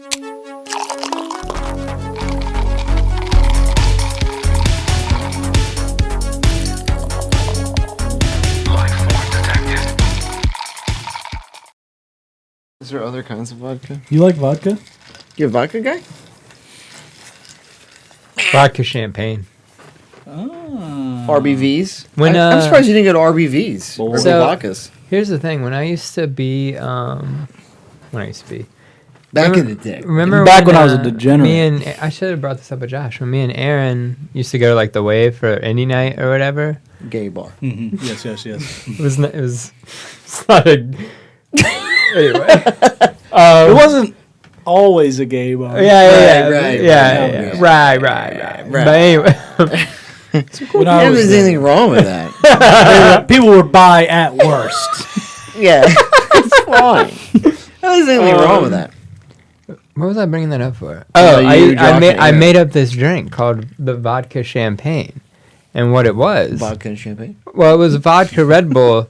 Is there other kinds of vodka? You like vodka? You a vodka guy? Vodka champagne. RBVs? When, I'm surprised you didn't go to RBVs. Or So- vodkas. Here's the thing. When I used to be, Back in the day. Remember Back when I was a degenerate. Me and I should have brought this up with Josh. When me and Aaron used to go to like the Wave for indie night or whatever. Gay bar. Mm-hmm. Yes. It was it's not a anyway. It wasn't always a gay bar. Right. But anyway, When I There was was there. anything wrong with that. People were bi at worst. Yeah. It's fine. There's anything wrong with that. what was I bringing that up for? Oh, I you, Josh, I yeah. made up this drink called the vodka champagne, and what it was. Vodka and champagne? Well, it was vodka Red Bull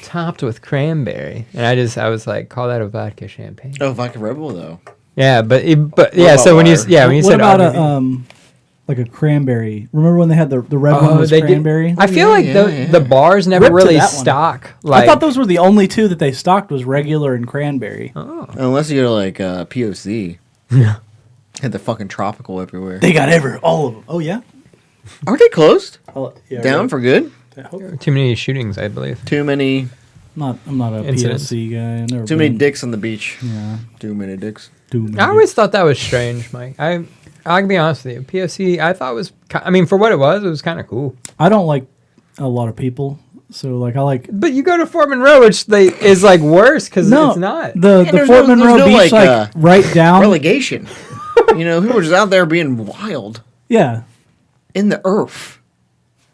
topped with cranberry, and I was like, call that a vodka champagne. Oh, vodka Red Bull, though. Yeah, but yeah. about So when you water? when you What said about RBV, like a cranberry? Remember when they had the red one was they did- cranberry? I feel like yeah. the bars never Rip to really that one. stock. Like, I thought those were the only two that they stocked was regular and cranberry. Unless you go to, like, POC. Yeah. Had the fucking tropical everywhere. They got all of them. Oh yeah. Aren't they closed? Yeah, Down for good? too many shootings, I believe. Too many I'm not a Incidents. PLC guy. I've never too many been. dicks on the beach. Yeah. Too many dicks. I always thought that was strange, Mike. I can be honest with you. POC, I thought was, for what it was kind of cool. I don't like a lot of people, so like I like. But you go to Fort Monroe, which is like worse because No, it's not. the there's Fort no- Monroe there's no, Beach like, right down. Relegation. People were just out there being wild. Yeah, In the earth.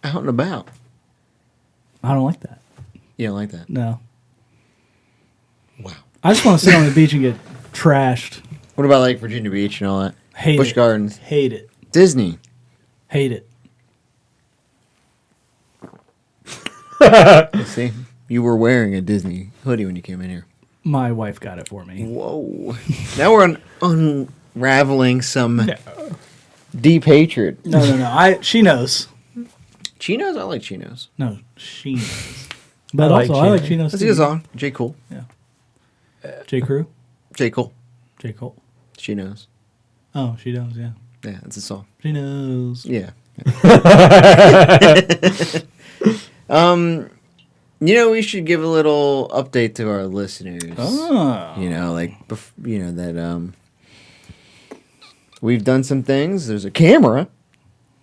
Out and about. I don't like that. You don't like that? No, Wow. I just want to sit on the beach and get trashed. What about, like, Virginia Beach and all that? Hate Busch it. Gardens. Hate it. Disney. Hate it. See? You were wearing a Disney hoodie when you came in here. My wife got it for me. Whoa. Now we're unraveling some deep hatred. No. She knows. Chinos? I like chinos. No, she knows. But I like also, I like Chinos. chinos That's a too. good song. J. Cole. J. Crew? J. Cole. J. Cole. She knows. Oh, she knows, yeah. Yeah, it's a song. She knows. Yeah. We should give a little update to our listeners. Oh. That we've done some things. There's a camera.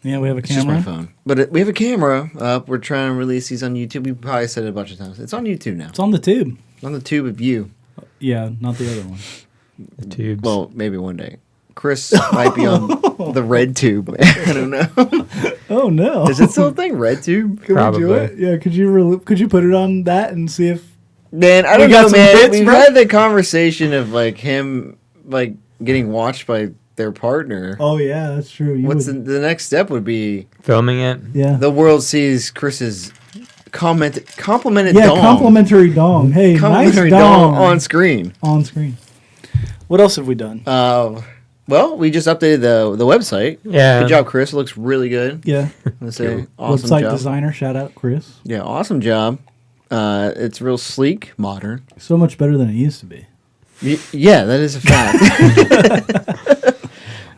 Yeah, we have a It's just my camera. phone. But we have a camera up. We're trying to release these on YouTube. We probably said it a bunch of times. It's on YouTube now. It's on the tube. On the tube of you. Yeah, not the other one. The tubes. Well, maybe one day. Chris might be on the red tube. I don't know. Oh no! Is it still a thing? Red tube? Can Probably. we do it? Yeah. Could you put it on that and see if? Man, I We don't got know, some man. bits, We've bro. had the conversation of like him like getting watched by their partner. Oh yeah, that's true. You What's would- the next step would be Filming it. Yeah. the world sees Chris's complimented Yeah, dong. complimentary dong. Hey, Complimentary nice dong on screen. on screen. What else have we done? Well, we just updated the website. Yeah. Good job, Chris. It looks really good. Yeah, Let's say awesome website job. designer. Shout out, Chris. Yeah, awesome job. It's real sleek, modern. So much better than it used to be. Yeah, that is a fact.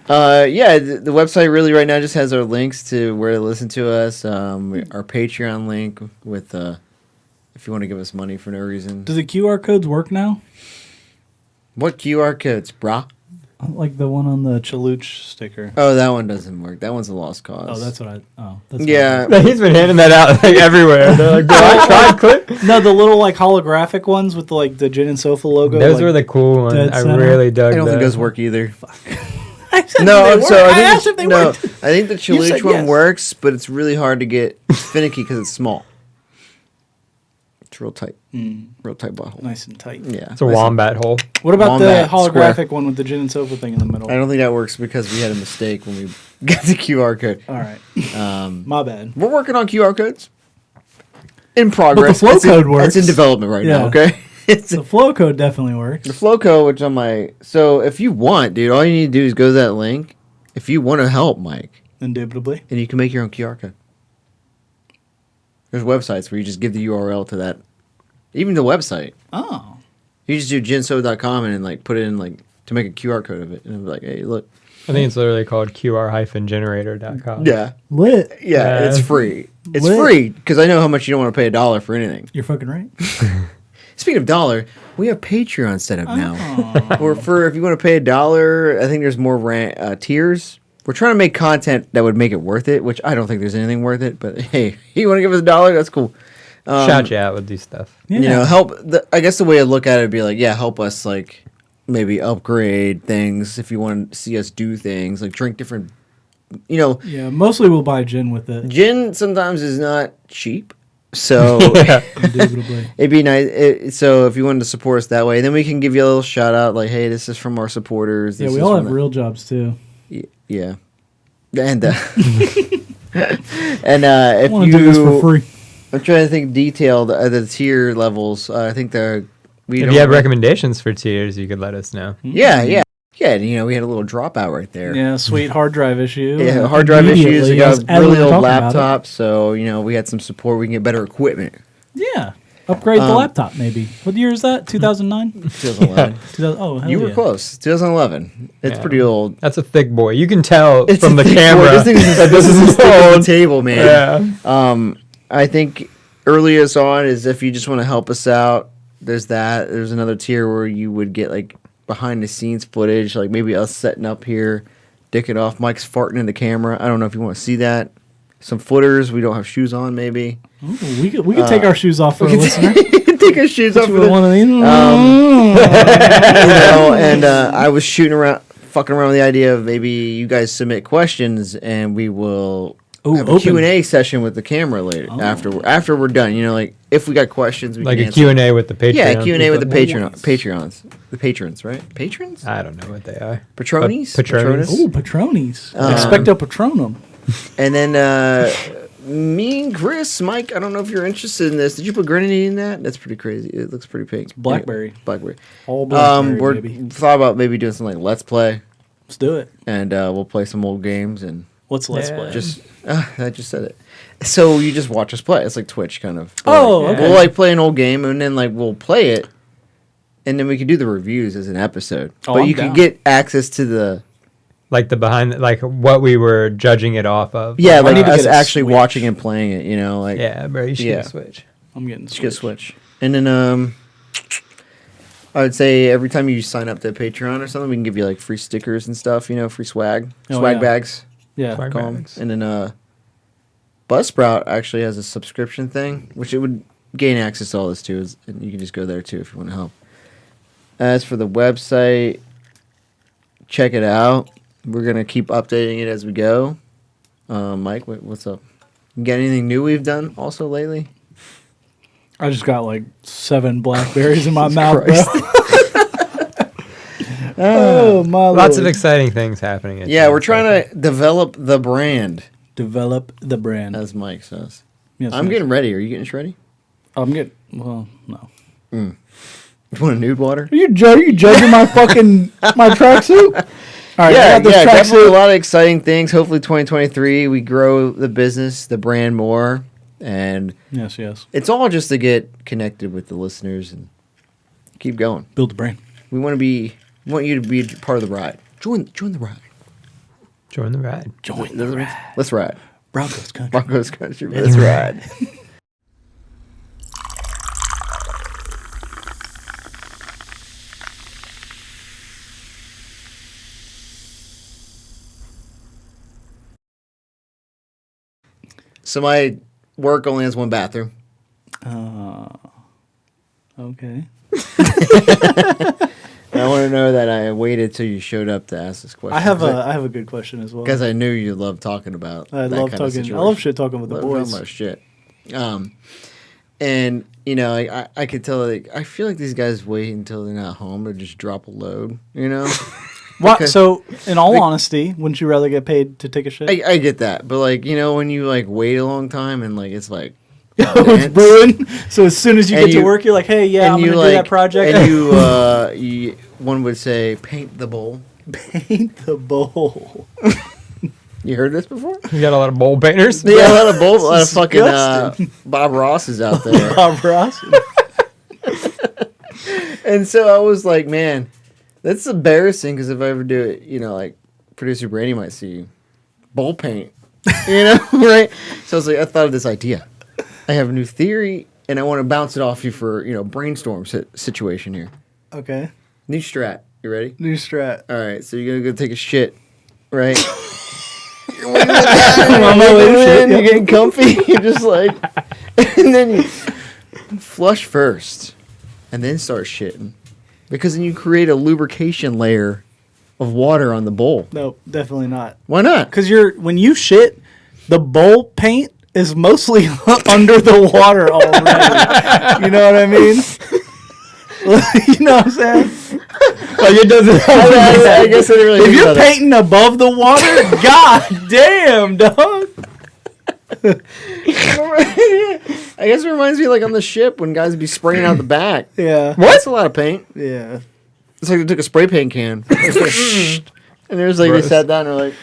The website really right now just has our links to where to listen to us. Our Patreon link with if you want to give us money for no reason. Do the QR codes work now? What QR codes, brah? Like the one on the Chaluch sticker. Oh, that one doesn't work. That one's a lost cause. Oh, that's what I. Oh, that's Yeah. He's been handing that out like everywhere. They're like, bro, I tried clip. No, the little like holographic ones with the the Gin and Sofa logo. Those like, were the cool ones. dead I center. really dug I don't think those. those work either. I said No, they so work. I think asked if they worked. I think the You said Chaluch one yes. works, but it's really hard to get finicky because it's small. It's real tight, real tight butthole. Nice and tight. Yeah, It's a wombat hole. What about the Wombat holographic square. one with the Gin and Sofa thing in the middle? I don't think that works because we had a mistake when we got the QR code. All right. My bad. We're working on QR codes. In progress. flow It's code works. It's in development right now, Yeah. okay? It's The flow code definitely works. the flow code, which on my. So if you want, dude, all you need to do is go to that link. If you want to help Mike, Indubitably. and you can make your own QR code. There's websites where you just give the URL to that. Even the website. Oh. You just do ginso.com and then like put it in like to make a QR code of it. And it'll be like, hey, look. I think it's literally called qr-generator.com. Yeah. Lit. Yeah, Yeah. it's free. It's Lit. free because I know how much you don't want to pay $1 for anything. You're fucking right. Speaking of dollar, we have Patreon set up now. Oh. Or for if you want to pay $1, I think there's more tiers. We're trying to make content that would make it worth it, which I don't think there's anything worth it. But hey, you want to give us $1? That's cool. Shout you out with these stuff. Yeah. You know, help. I guess the way I look at it would be like, yeah, help us like maybe upgrade things if you want to see us do things like drink different. You know, Yeah, mostly we'll buy gin with it. gin sometimes is not cheap, so Indubitably. it'd be nice. So if you wanted to support us that way, then we can give you a little shout out, like, hey, this is from our supporters. Yeah, this we is all from have real jobs too. Yeah, and and I if want to do this for free. I'm trying to think detailed the tier levels. I think we If don't you have really- recommendations for tiers, you could let us know. Yeah. You know, we had a little dropout right there. Yeah, sweet hard drive issue. Yeah, hard drive issues. We Immediately, got as a really we were old talking about it. laptop, so you know we had some support. We can get better equipment. Yeah. Upgrade the laptop, maybe. What year is that? 2009? 2011. 2000, oh, hell You were yeah. close. 2011. It's Yeah. pretty old. That's a thick boy. You can tell It's from a the thick camera. board. This thing is that this is as thick as old. the table, man. Yeah. I think earliest on is if you just want to help us out. There's that. There's another tier where you would get like behind the scenes footage, like maybe us setting up here, dicking off, Mike's farting in the camera. I don't know if you want to see that. Some footers. We don't have shoes on, maybe. Ooh, we could take our shoes off for a listener. Take our shoes off. Put For you with the, one of these. you know, and I was fucking around with the idea of maybe you guys submit questions and we will have a open. Q&A session with the camera later after we're done. You know, like if we got questions, we Like can a answer. Q&A with the Patreon. Yeah, Q&A with the people. the patrons, right? Patrons? I don't know what they are. Patronies? Patronis. Ooh, Patronies. Expecto Patronum. And then me and Chris, Mike, I don't know if you're interested in this. Did you put grenadine in that? That's pretty crazy. It looks pretty pink. blackberry. Blackberry. All blackberry, We're baby. thought about maybe doing something like Let's Play, Let's do it. and we'll play some old games and What's Let's Yeah. Play? just I just said it. So you just watch us play. It's like Twitch kind of. Oh, Like, okay. We'll like play an old game and then like we'll play it, and then we can do the reviews as an episode. Oh, but I'm you down. can get access to the Like the behind, like what we were judging it off of. yeah, I like need to us get a actually Switch. watching and playing it. You know, like Yeah, bro, you should Yeah. get a Switch. I'm getting just get a Switch. And then I would say every time you sign up to Patreon or something, we can give you like free stickers and stuff. You know, free swag, Oh, swag yeah. bags. Yeah. Swag Call 'em. bags. And then Buzzsprout actually has a subscription thing, which it would gain access to all this too. And you can just go there too if you want to help. As for the website, check it out. We're gonna keep updating it as we go. Mike, what's up? You got anything new we've done also lately? I just got like 7 blackberries in my Jesus mouth, Christ. bro. Oh, my Lots of Lord. exciting things happening. at Yeah, we're Giants, trying to develop the brand, Develop the brand. as Mike says. Yes, I'm yes. getting ready. Are you getting ready? I'm getting. Well, no. You want a nude water? Are you judging my fucking my tracksuit? All right, I Yeah, got this definitely a tracksuit. lot of exciting things. Hopefully 2023 we grow the business, the brand more, and Yes, yes. it's all just to get connected with the listeners and keep going. Build the brand. We want you to be part of the ride. Join the ride. Join the ride. Join the ride. Let's ride. Broncos country. Broncos country. Let's ride. So my work only has one bathroom. Okay. I want to know that I waited till you showed up to ask this question. I have a good question as well. because I knew you love talking about. I that love kind of talking. I situation. love shit talking with the Love boys. talking about shit. And you know, like, I could tell. Like, I feel like these guys wait until they're not home to just drop a load. You know, What? Okay. So, in all honesty, wouldn't you rather get paid to take a shit? I get that, but like, you know, when you like wait a long time and like it's like It's brewing. So as soon as you And get to work, you're like, hey, yeah, I'm going to do that project. And you, one would say, paint the bowl. Paint the bowl. You heard this before? You got a lot of bowl painters? Yeah, a lot of fucking Bob Rosses out there. Bob Ross. And so I was like, man, that's embarrassing because if I ever do it, like producer Brady might see bowl paint, right? So I was like, I thought of this idea. I have a new theory, and I want to bounce it off you for, brainstorm situation here. Okay. New strat. You ready? New strat. All right, so you're going to go take a shit, right? You're getting comfy. You're just like, and then you flush first, and then start shitting, because then you create a lubrication layer of water on the bowl. No, definitely not. Why not? Because when you shit, the bowl paint is mostly under the water already. You know what I mean? You know what I'm saying? Like it doesn't. I guess I didn't really. If you're painting above the water, god damn, dog. I guess it reminds me like on the ship when guys would be spraying out the back. Yeah. What? That's a lot of paint. Yeah. It's like they took a spray paint can. And there's like, they sat down and they're like,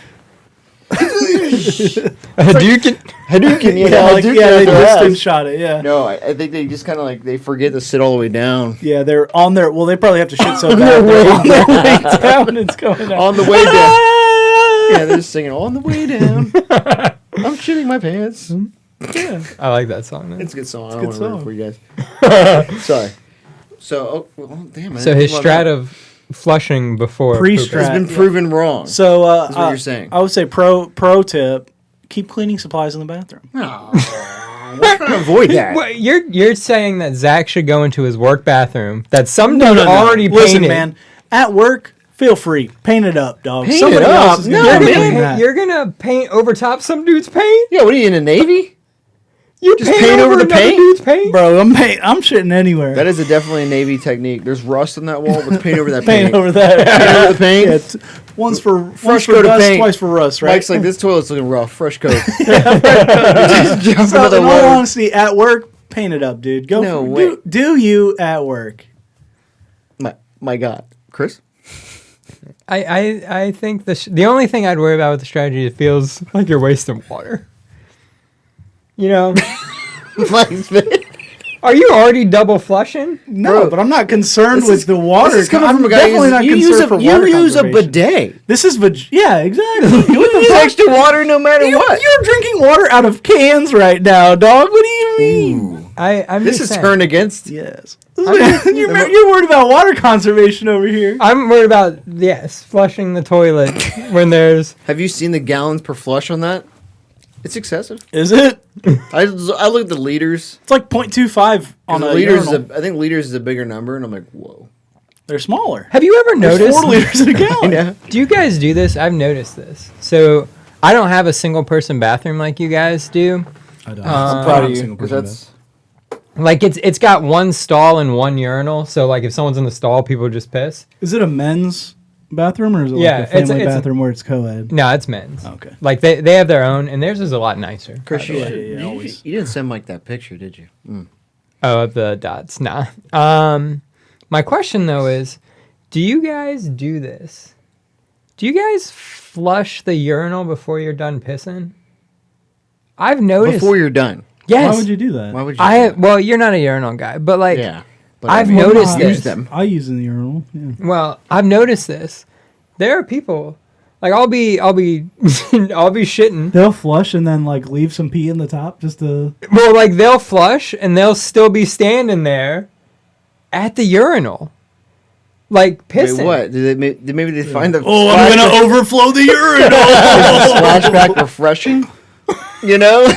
Hadouken. They distance shot it, yeah. No, I think they just kind of like, they forget to sit all the way down. Yeah, they're on their, well, they probably have to shit so bad. They're on their way down, it's going out. On the way down. Yeah, they're just singing, on the way down. I'm shitting my pants. Yeah. I like that song. Man. It's a good song. I It's a don't good want to ruin it song. for you guys. Sorry. So, damn. So his strat of flushing before Pre-strat has been proven wrong. So that's what you're saying. I would say pro tip: keep cleaning supplies in the bathroom. We're trying to avoid that. Well, you're saying that Zach should go into his work bathroom that some dude already painted. Listen, man, at work, feel free, paint it up, dog. Paint Somebody it up? else is No, gonna man. clean that. You're gonna paint over top some dude's paint? Yeah, what are you in the Navy? You Just paint over the another paint? dude's paint? Bro, I'm shitting anywhere. That is definitely a Navy technique. There's rust on that wall. Let's paint over that paint paint. over that. Paint over the paint. Yeah, once for coat of dust, paint. twice for rust, right? Mike's like, this toilet's looking rough. Fresh coat. Just jump So, into the in all water. honesty, at work, paint it up, dude. Go No for, way. do you at work? My God. Chris? I think the only thing I'd worry about with the strategy, it feels like you're wasting water. You know? Mike's Are you already double flushing? No, Bro, but I'm not concerned with the water. This is coming I'm from a guy definitely not you concerned for water use a conservation. bidet. This is yeah, exactly. You use extra water no matter what. You're drinking water out of cans right now, dog. What do you mean? I'm This just is saying. turned against. Yes. You're worried about water conservation over here. I'm worried about flushing the toilet when there's. Have you seen the gallons per flush on that? It's excessive. Is it? I look at the liters. It's like 0.25 on a liters. urinal. I think liters is a bigger number, and I'm like, whoa. They're smaller. Have you ever There's noticed? 4 liters in a gallon. Yeah. Do you guys do this? I've noticed this. So I don't have a single person bathroom like you guys do. I don't. I'm proud of you because that's. Like it's got one stall and one urinal. So like if someone's in the stall, people just piss. Is it a men's bathroom or is it Yeah, like a family it's- bathroom where it's co-ed? No, it's men's. Okay. Like they have their own, and theirs is a lot nicer. Chris, Yeah, yeah, always. you didn't send Mike that picture, did you? Mm. Oh, of the dots. Nah. My question though is, do you guys do this? Do you guys flush the urinal before you're done pissing? I've noticed. Before you're done. Yes. Why would you do that? Why would you? Well, you're not a urinal guy, but like, Yeah. But I've I mean, noticed use this. them. I use in the urinal. Yeah. Well, I've noticed this. There are people, like I'll be I'll be shitting. They'll flush and then like leave some pee in the top just to. Well, like they'll flush and they'll still be standing there at the urinal, like pissing. Wait, what? Maybe they find the. Oh, I'm gonna overflow the urinal. Splashback refreshing. You know,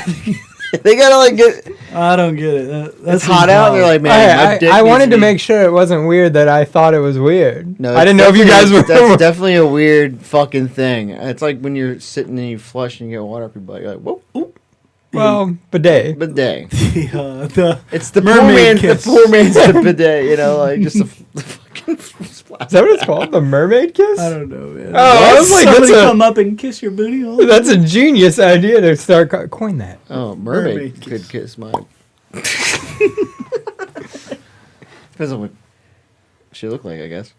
they gotta like get. I don't get it. That's It's hot out. They're like, man, my dick I needs wanted to be-" make sure it wasn't weird that I thought it was weird. No, I didn't know if you guys were. That's definitely a weird fucking thing. It's like when you're sitting and you flush and you get water up your butt. You're like, whoop, whoop. Well, bidet. Bidet. the It's the mermaid poor man's, kiss. the poor man's the bidet. You know, like just a fucking splash. Is that what it's called? The mermaid kiss? I don't know, man. Oh, I was like, Somebody that's come up and kiss your booty hole. that's a genius idea to start coin that. Oh, mermaid Mermaid could kiss my Depends on what she looked like, I guess.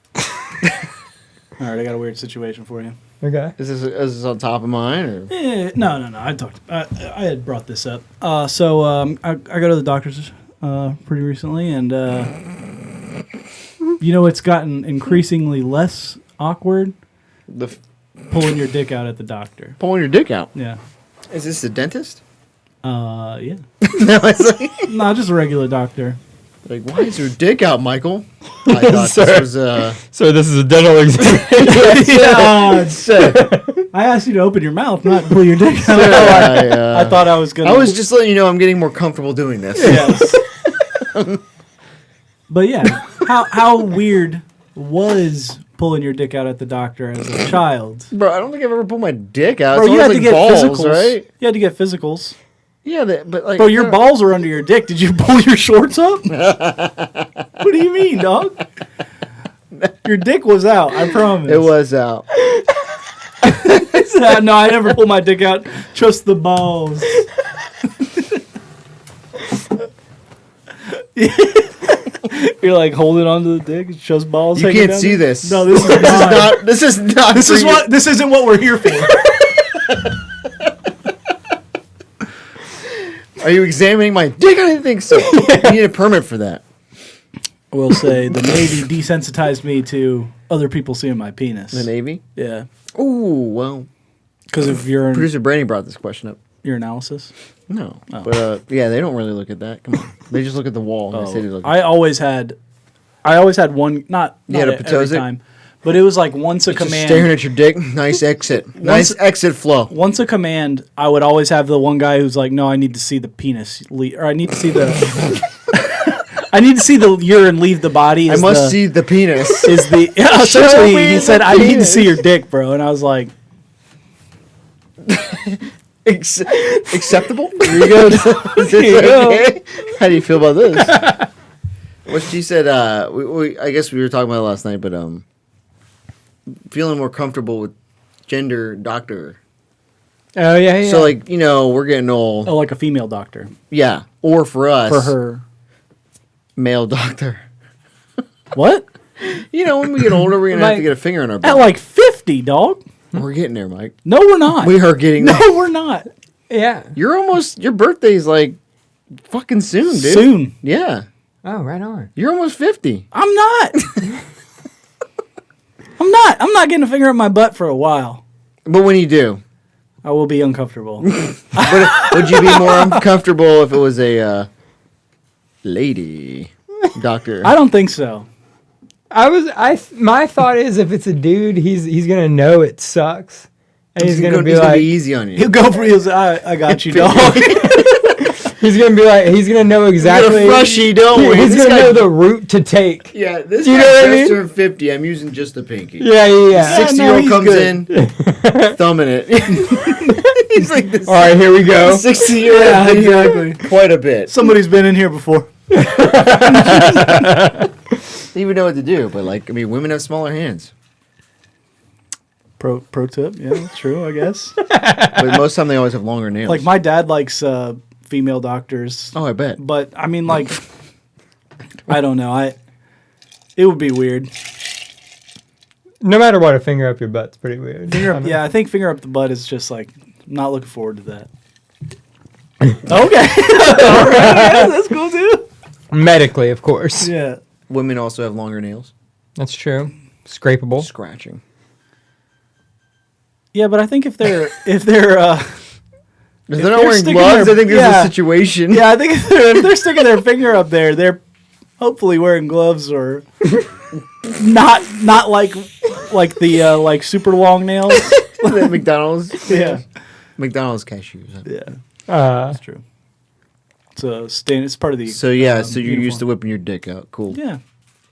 All right, I got a weird situation for you. Okay. Is this on top of mine or? No. I had brought this up. I go to the doctor's pretty recently, and it's gotten increasingly less awkward pulling your dick out at the doctor. Pulling your dick out. Yeah. Is this the dentist? Yeah. No, it's like, No, just a regular doctor. like, why is your dick out, Michael? I thought this was So this is a dental exam. I asked you to open your mouth, not pull your dick out. I thought I was gonna. I was just letting you know I'm getting more comfortable doing this. Yes. But yeah, how weird was pulling your dick out at the doctor as a child? Bro, I don't think I've ever pulled my dick out. Bro, It's you had always to like get balls, physicals, right? You had to get physicals. Yeah, but like, Bro, your balls were under your dick. Did you pull your shorts up? What do you mean, dog? Your dick was out, I promise. It was out. No, I never pulled my dick out. Just the balls. You're like holding onto the dick. It's just balls. You hanging can't down see there? this. No, this is not. This is not. This is what. This isn't what we're here for. Are you examining my dick? I didn't think so. You need a permit for that. I will say the Navy desensitized me to other people seeing my penis. The Navy? Yeah, Ooh, well. because of your Producer Brandy brought this question up. analysis. No. Oh. But, yeah, they don't really look at that. Come on. They just look at the wall. And they say they look at I always had one. Not You had a every Potosi? time, but it was like once a Just command. staring at your dick. Nice exit. Nice exit flow. Once a command, I would always have the one guy who's like, "No, I need to see the penis, or I need to see the, I need to see the urine leave the body." I must see the penis. Is the essentially me he the said, "I need to penis." see your dick, bro," and I was like, Acceptable? "Here you go." Is this okay? How do you feel about this? What she said, I guess we were talking about it last night, but feeling more comfortable with gender doctor. Oh yeah. So like, we're getting old. Oh, like a female doctor Yeah. Or for us, for her. male doctor. What? When we get older, we're gonna have to Like- get a finger in our At butt. like 50, dog? We're getting there, Mike. No, we're not. We are getting No, there. we're not. Yeah. Your birthday's like fucking soon, dude. Soon. Yeah. Oh, right on. You're almost 50. I'm not. I'm not. I'm not getting a finger up my butt for a while. But when you do, I will be uncomfortable. would you be more uncomfortable if it was a lady doctor? I don't think so. My thought is if it's a dude, he's gonna know it sucks, and he's gonna be he's like, gonna be easy on you. He'll go for you. I got you, dog. he's gonna know exactly. You're a freshie, don't worry. He's This gonna guy- know the route to take. Yeah, this Do you guy know what I just mean? turned 50. I'm using just the pinky. Yeah. 60-year-old he's comes good. in, thumbing it. He's like this. All right, here we go. 60-year-old. Yeah, exactly. Quite a bit. Somebody's been in here before. They even know what to do, but women have smaller hands. Pro tip. Yeah, that's true, I guess. But most of the time, they always have longer nails. Like my dad likes female doctors. Oh, I bet. But I mean, like, I don't know. It would be weird. No matter what, a finger up your butt's pretty weird. Yeah, I think finger up the butt is just like, I'm not looking forward to that. Okay. All right. Yeah, that's cool too. Medically, of course. Yeah. Women also have longer nails. That's true. Scrapable. Scratching. Yeah, but I think if they're If they're not wearing sticking gloves, their- I think there's yeah. a situation. yeah, I think if they're sticking their finger up there, they're hopefully wearing gloves or not like the like super long nails. The McDonald's. Yeah. McDonald's cashews. Yeah, Uh, that's true. It's part of the. So yeah, so you're uniform. used to whipping your dick out. Cool. Yeah.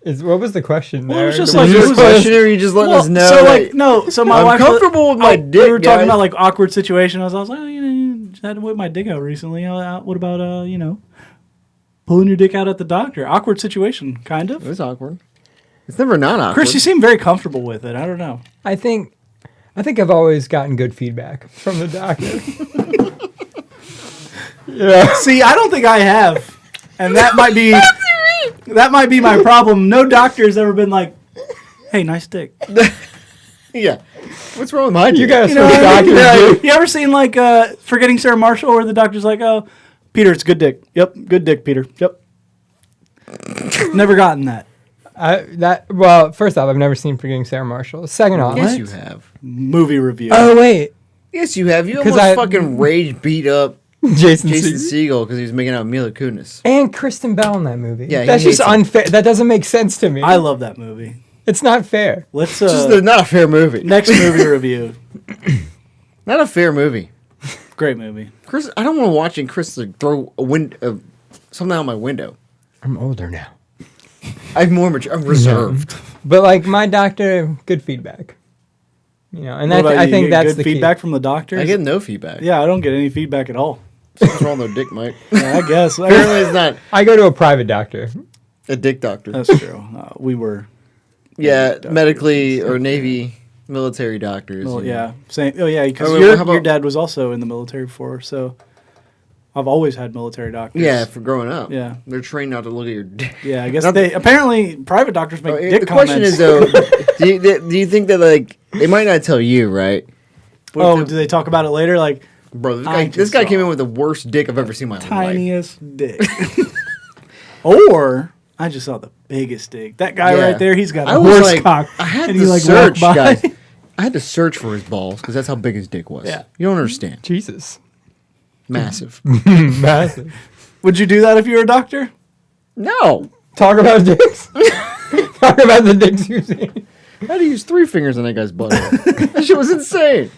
what was the question? Well, it there? was just Was like- you it just was questioning or you just letting us know? So that- like no, so my I'm wife comfortable with my dick, We were talking guys. about like awkward situation. I was like, oh, you just had to whip my dick out recently. What about pulling your dick out at the doctor? Awkward situation, kind It of. was awkward. It's never not awkward. Chris, you seem very comfortable with it. I don't know. I think I've always gotten good feedback from the doctor. Yeah. See, I don't think I have. And that might be my problem. No doctor's ever been like, "Hey, nice dick." Yeah. What's wrong with my dick? You gotta You know switch what I mean? doctors. You ever seen like Forgetting Sarah Marshall, where the doctor's like, "Oh, Peter, it's good dick. Yep, good dick, Peter. Yep." Never gotten that. Well, first off, I've never seen Forgetting Sarah Marshall. Second off, Yes, you have. Movie review. oh wait, Yes, you have. You 'Cause almost I- fucking rage beat up Jason Jason Segel. Segel because he was making out with Mila Kunis. And Kristen Bell in that movie. Yeah, he that's just hates him. unfair. That doesn't make sense to me. I love that movie. It's not fair. Let's It's just not a fair movie. next movie review. Not a fair movie. Great movie. Chris, I don't want to watch Chris like, throw something out my window. I'm older now. I'm more mature. I'm reserved. But like my doctor, good feedback. You know, and What about I you? think You get that's good the feedback key. from the doctors. I get no feedback. Yeah, I don't get any feedback at all. What's wrong with dick, Mike? Yeah, I guess. Apparently, it's not I go to a private doctor. a dick doctor. That's true. We were. Yeah, doctors. medically or Navy military doctors. Well, you know. yeah. Same. Oh, yeah. Because Oh, your, how about- your dad was also in the military before, so I've always had military doctors. Yeah, for growing up. Yeah. They're trained not to look at your dick. Yeah, I guess Not- they apparently private doctors make dick the question comments. is though, do you think that like they might not tell you, right? But Oh, if do they talk about it later? Like bro, I this just guy came saw in with the worst dick I've ever seen in my life. tiniest dick, or I just saw the biggest dick. That guy Yeah. right there, he's got I a was horse like, cock, I had and to he like search, walked by. guys. I had to search for his balls because that's how big his dick was. Yeah. You don't understand. Jesus. Massive. Massive. Would you do that if you were a doctor? No. Talk about dicks. Talk about the dicks you've seen. I had to use 3 fingers on that guy's butt. That shit was insane.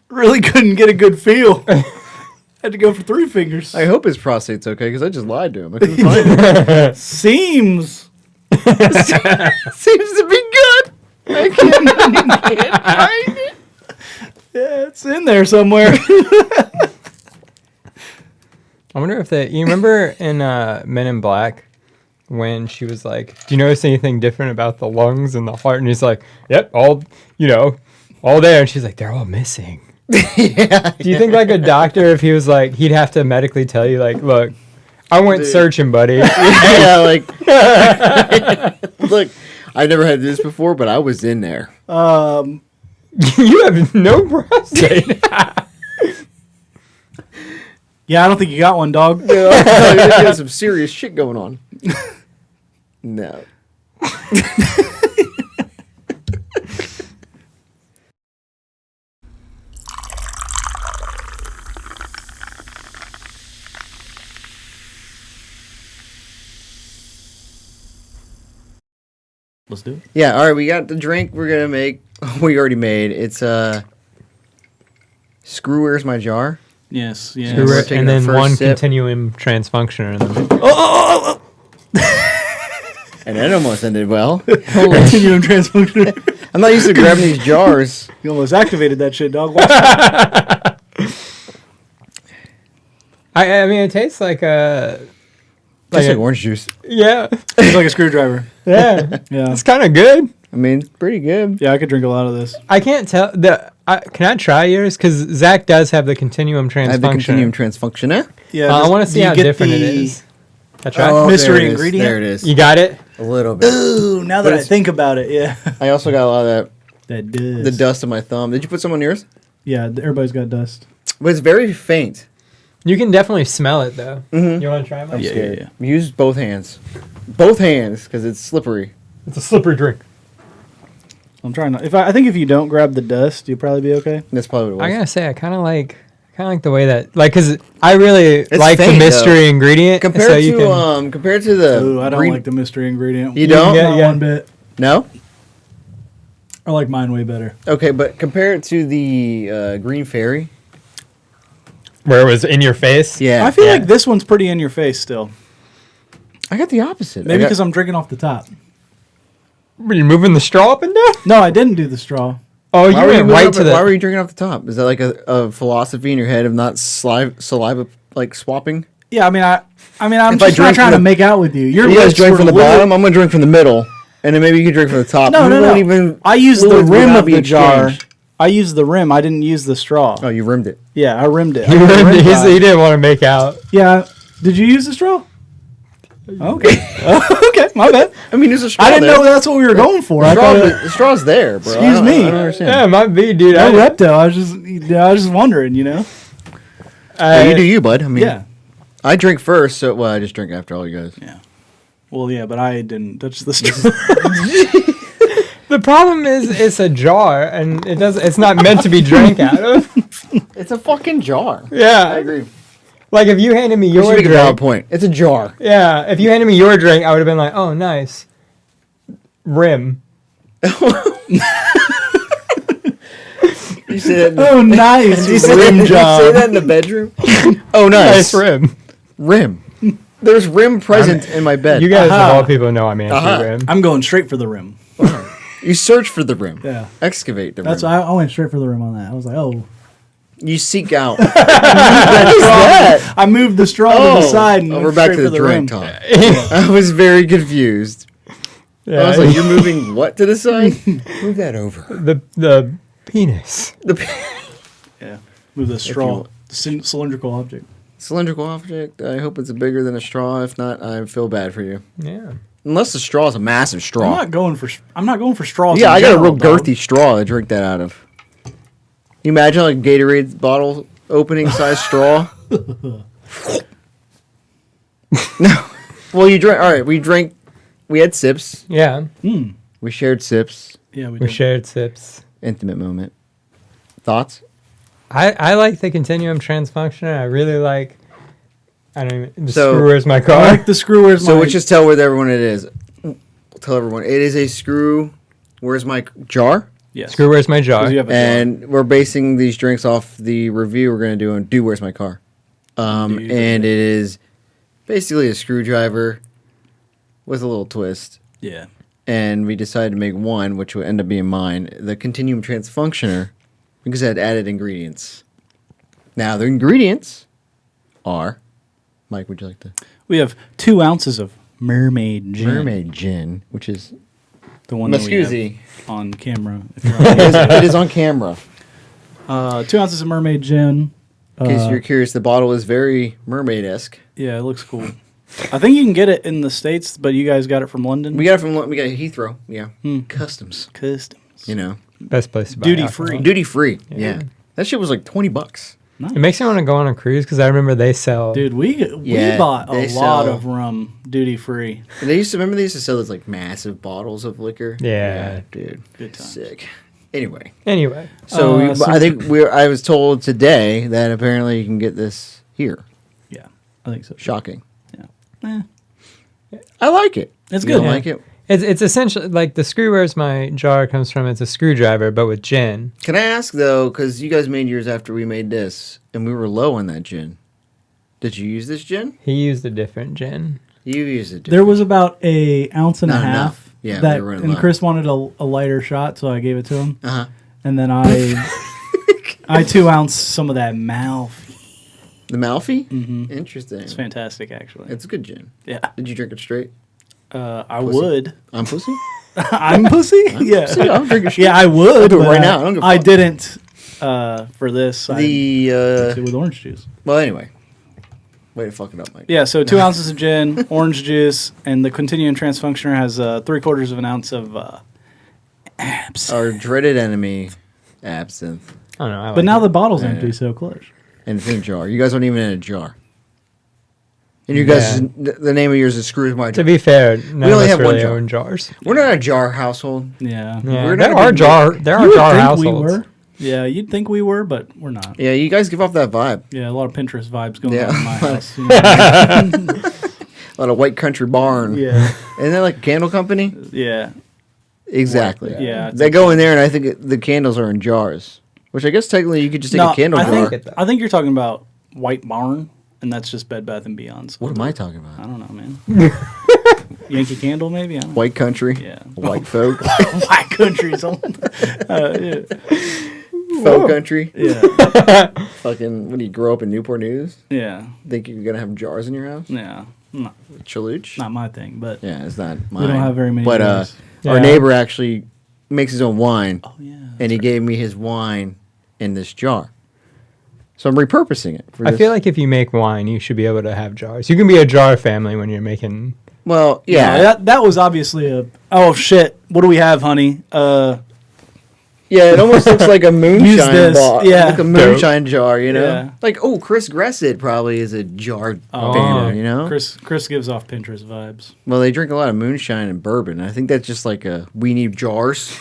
Really couldn't get a good feel. Had to go for 3 fingers. I hope his prostate's okay because I just lied to him. I couldn't find it. Seems. Seems to be good. I can't find it. Yeah, it's in there somewhere. I wonder if you remember in Men in Black when she was like, "Do you notice anything different about the lungs and the heart?" And he's like, "Yep, all there." And she's like, "They're all missing." Yeah. Do you think like a doctor, if he was like, he'd have to medically tell you like, "Look, I went Dude. searching, buddy." Yeah, like, look, I never had this before, but I was in there. You have no prostate. Yeah, I don't think you got one, dog. You got some serious shit going on. No. Let's do it. Yeah, all right, we got the drink we're going to make. We already made. It's Screw Where's My Jar? Yes, yes. Screw it. taking And the then first one sip. continuum transfunctioner in the middle. And that almost ended well. Continuum Transfunctioner. I'm not used to grabbing these jars. You almost activated that shit, dog. Watch I mean, it tastes like a. Tastes like orange juice. Yeah. It's like a screwdriver. Yeah. Yeah. It's kind of good. I mean, it's pretty good. Yeah, I could drink a lot of this. I can't tell. Can I try yours? Because Zach does have the continuum transfunctioner. I have the Continuum Transfunctioner. Yeah, I want to see how different it is. I try. Oh, Mystery there it is. ingredient? There it is. You got it? A little bit. Ooh, now But that I it's- think about it, yeah. I also got a lot of That does. the dust on my thumb. Did you put some on yours? Yeah, everybody's got dust. But it's very faint. You can definitely smell it though. Mhm. You want to try mine? Yeah, yeah, yeah. Use both hands. Both hands, because it's slippery. It's a slippery drink. I'm trying not. I think if you don't grab the dust, you'll probably be okay. That's probably what I it was. gotta say, I kind of like the way that, like, cause I really like the faint, mystery though. ingredient. Compared so to you can, compared to the Ooh, I don't green- like the mystery ingredient. You don't? Yeah, Not yeah. one bit. No? I like mine way better. Okay, but compare it to the Green Fairy. where it was in your face. Yeah. I feel Yeah. like this one's pretty in your face still. I got the opposite. Maybe because I'm drinking off the top. Were you moving the straw up and down? No, I didn't do the straw. Oh, you went right to the. Why were you drinking off the top? Is that like a philosophy in your head of not saliva like swapping? Yeah, I'm If I just not drink trying from to the- make out with you. Your You guys lips drink were from the little- bottom. I'm gonna drink from the middle, and then maybe you can drink from the top. No, You no, won't no. Even I used the fluids will rim not of be the jar. exchanged. I used the rim. I didn't use the straw. Oh, you rimmed it. Yeah, I rimmed it. He I'm a rim guy. didn't want to make out. Yeah, Did you use the straw? Okay. Okay, my bad. I mean, there's a straw I didn't there. know that's what we were going for. The, I straw, thought the straw's there, bro. Excuse me. I don't understand. Yeah, it might be, dude. no repto. I was just wondering, you know. Well, you do you, bud. I mean, Yeah. I drink first, so I just drink after all you guys. Yeah. Well, yeah, but I didn't touch the straw. The problem is it's a jar, and it's not meant to be drank out of. It's a fucking jar. Yeah, I agree. like if you handed me You your make a valid drink. point. It's a jar. Yeah, if you handed me your drink, I would have been like, "Oh, nice, rim." You say that. Oh, nice. You say, Rim you job. say that in the bedroom. Oh, nice. Nice rim. Rim. There's rim present in my bed. You guys, Aha. of all people, know I'm anti-rim. I'm going straight for the rim. You search for the rim. Yeah. Excavate the That's rim. I went straight for the rim on that. I was like, oh. You seek out. What is that? I moved the straw to the side and we're went back straight to for the rim. drink talk. I was very confused. Yeah, I was like, "You're moving what to the side? Move that over." the penis. Yeah. Move the straw. The cylindrical object. Cylindrical object. I hope it's bigger than a straw. If not, I feel bad for you. Yeah. Unless the straw is a massive I'm straw. not going for straws. Yeah, in I got a general, real dog. girthy straw to drink that out of. You imagine like Gatorade bottle opening size straw? No. Well, you drink. All right, we drank. We had sips. Yeah. We shared sips. Yeah, we We did. shared sips. Intimate moment. Thoughts? I like the Continuum Transfunctioner. I really like. I don't even. The So- screw where's my I car? like the screw. Where's So my... let's just tell with everyone it is. Tell everyone it is a screw. Where's my jar? Yes. Screw where's my jar? 'Cause you have a And we're basing these drinks off the review we're going to do on Do Where's My Car. And it is basically a screwdriver with a little twist. jar. Yeah. And we decided to make one, which would end up being mine, the Continuum Transfunctioner, because it had added ingredients. Now, the ingredients are... Mike, would you like to... We have 2 ounces of mermaid gin. Mermaid gin, which is... The one that we have Muscusi. on camera. If you're on It is on camera. 2 ounces of mermaid gin. In case you're curious, the bottle is very mermaid-esque. Yeah, it looks cool. I think you can get it in the States, but you guys got it from London. We got it from Heathrow. Yeah. Customs. Customs. You know. Best place to buy Duty alcohol. free. Duty free. Yeah. That shit was like $20. Nice. It makes me want to go on a cruise because I remember they sell. Dude, we Yeah, bought a they lot sell- of rum duty free. And they used to sell those like massive bottles of liquor. Yeah. Dude. Good times. Sick. Anyway. Anyway, So, so- I think I was told today that apparently you can get this here. Yeah, I think so. Shocking. Yeah. I like it. It's You good. don't Yeah. like it? it's essentially like the screw where's my jar comes from. It's a screwdriver, but with gin. Can I ask though, because you guys made yours after we made this, and we were low on that gin. Did you use this gin? He used a different gin. You used it. There was about a ounce and Not a half. enough. Yeah, that, we were running and low. Chris wanted a lighter shot, so I gave it to him. Uh-huh. And then I 2 ounce some of that mouth. The Malfi? Mm-hmm. Interesting. It's fantastic, actually. It's a good gin. Yeah. Did you drink it straight? I Pussy. would. I'm pussy? I'm pussy? Yeah. Pussy? I'll drink it straight. Yeah, I would. I'll do it but right now. I don't give a I fuck. didn't for this. I The, mixed it with orange juice. well, anyway. Way to fuck it up, Mike. Yeah, so 2 ounces of gin, orange juice, and the Continuum Transfunctioner has 3/4 of an ounce of absinthe. Our dreaded enemy, absinthe. I don't know. I like But now it. the bottle's Yeah. empty, so close. And it's in a jar. You guys aren't even in a jar. And you guys, the name of yours is Screws My To Jar. be fair, none only of us have one really jar. own jars. We're not a jar household. Yeah. Yeah, We're there not are gonna jar. There You are would jar think households. we were. Yeah, you'd think we were, but we're not. Yeah, you guys give off that vibe. Yeah, a lot of Pinterest vibes going Yeah. on in my house. You know what I mean? A lot of white country barn. Yeah. Isn't that like a candle company? Yeah. Exactly. Yeah. They go in there, and I think the candles are in jars. Which I guess technically you could just take a candle I jar. think, I think you're talking about White Barn, and that's just Bed Bath & Beyond. What am I talking I about? don't know, man. Yankee Candle, maybe? I don't know. White country? Yeah. White folk? White country. Yeah. folk country? Yeah. Fucking, what do you grow up in Newport News? Yeah. Think you're going to have jars in your house? Yeah. Not, Chaluch? not my thing, but Yeah, it's not mine. we don't have very many. But jars. our Yeah. neighbor actually makes his own wine, Oh, yeah. and he gave me his wine in this jar. So I'm repurposing it. I feel like if you make wine, you should be able to have jars. You can be a jar family when you're making. Well, Yeah, yeah. that was obviously a. Oh shit! What do we have, honey? Yeah, it almost looks like a moonshine this. bar. Yeah. Like a moonshine jar, you know? Yeah. Like, oh, Chris Gresset probably is a jar Oh, fan, you know? Chris gives off Pinterest vibes. Well, they drink a lot of moonshine and bourbon. I think that's just like we need jars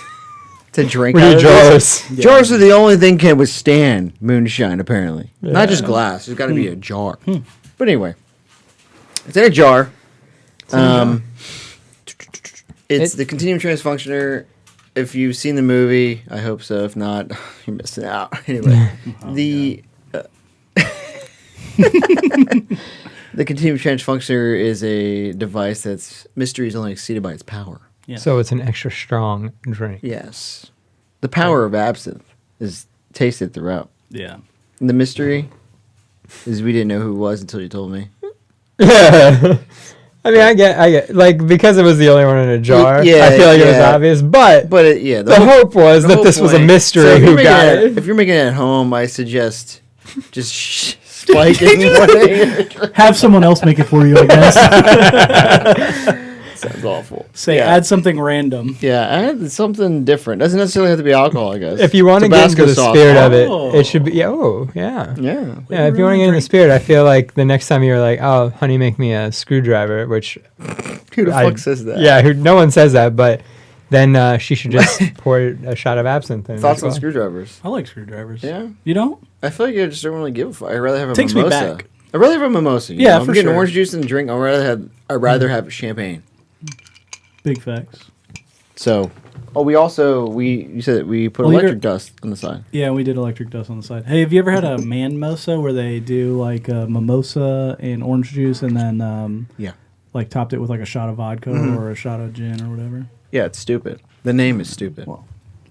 to drink We out need of jars. this. Jars are the only thing can withstand moonshine, apparently. Not just glass. There's got to be a jar. But anyway, it's in a jar. It's the Continuum Transfunctioner. If you've seen the movie, I hope so. If not, you're missing out. Anyway, the Continuum Transfunctioner is a device that's mystery is only exceeded by its power. Yeah. So it's an extra strong drink. Yes, the power of absinthe is tasted throughout. Yeah. And the mystery is we didn't know who it was until you told me. I mean, I get, like, because it was the only one in a jar, Yeah, I feel like it was yeah. obvious, but But the the hope was the that whole this was a point- mystery so if you're who making got it- it. If you're making it at home, I suggest just spiking one of Have someone else make it for you, I guess. Sounds awful. Say, Yeah. add something random. Yeah, add something different. Doesn't necessarily have to be alcohol, I guess. If you want to get into Tabasco the sauce. spirit of it, Oh. it should be, yeah. Yeah. Yeah, if you want to get in the spirit, I feel like the next time you're like, oh, honey, make me a screwdriver, which Who the fuck says that? Yeah, no one says that, but then she should just pour a shot of absinthe in. it Thoughts as on well. screwdrivers? I like screwdrivers. Yeah. You don't? I feel like I just don't really give a fuck. I'd rather have a Takes me mimosa. back. I'd rather have a mimosa. You Yeah, know? I'm for getting sure. orange juice and drink. I'd rather have champagne. Big facts. So, you said that we put Well, electric dust on the side. Yeah, we did electric dust on the side. Hey, have you ever had a man-mosa where they do like a mimosa and orange juice and then Yeah. like topped it with like a shot of vodka or a shot of gin or whatever? Yeah, it's stupid. The name is stupid. Well,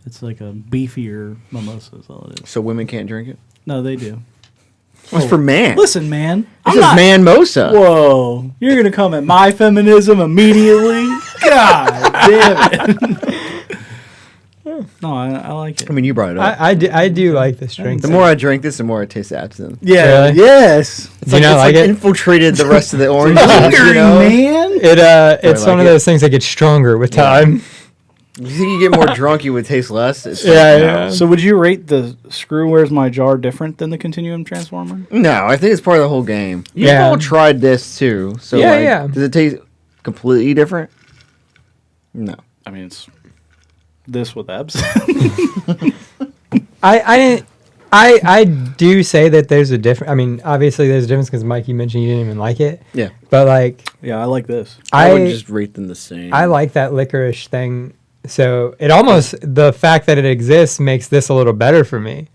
it's like a beefier mimosa is all it is. So women can't drink it? No, they do. It's for man. Listen, man. This is man mosa. Whoa. You're going to come at my feminism immediately? God damn it. No, I like it. I mean, you brought it up. I do like this drink. The more I drink this, the more it tastes absinthe. Yeah. Really? Yes. It's Do you not like it? infiltrated the rest of the orange juice, Hungry, you know? man. It's like one of it. those things that gets stronger with time. You think you get more drunk, you would taste less? It's Yeah. So would you rate the Screw Where's My Jar different than the Continuum Transformer? No, I think it's part of the whole game. You've Yeah. all tried this too. So Yeah, like, yeah. does it taste completely different? No. I mean, it's this with absinthe. I do say that there's a difference. I mean, obviously there's a difference because Mike, you mentioned you didn't even like it. Yeah. But like, Yeah, I like this. I would just rate them the same. I like that licorice thing. So it almost, the fact that it exists makes this a little better for me.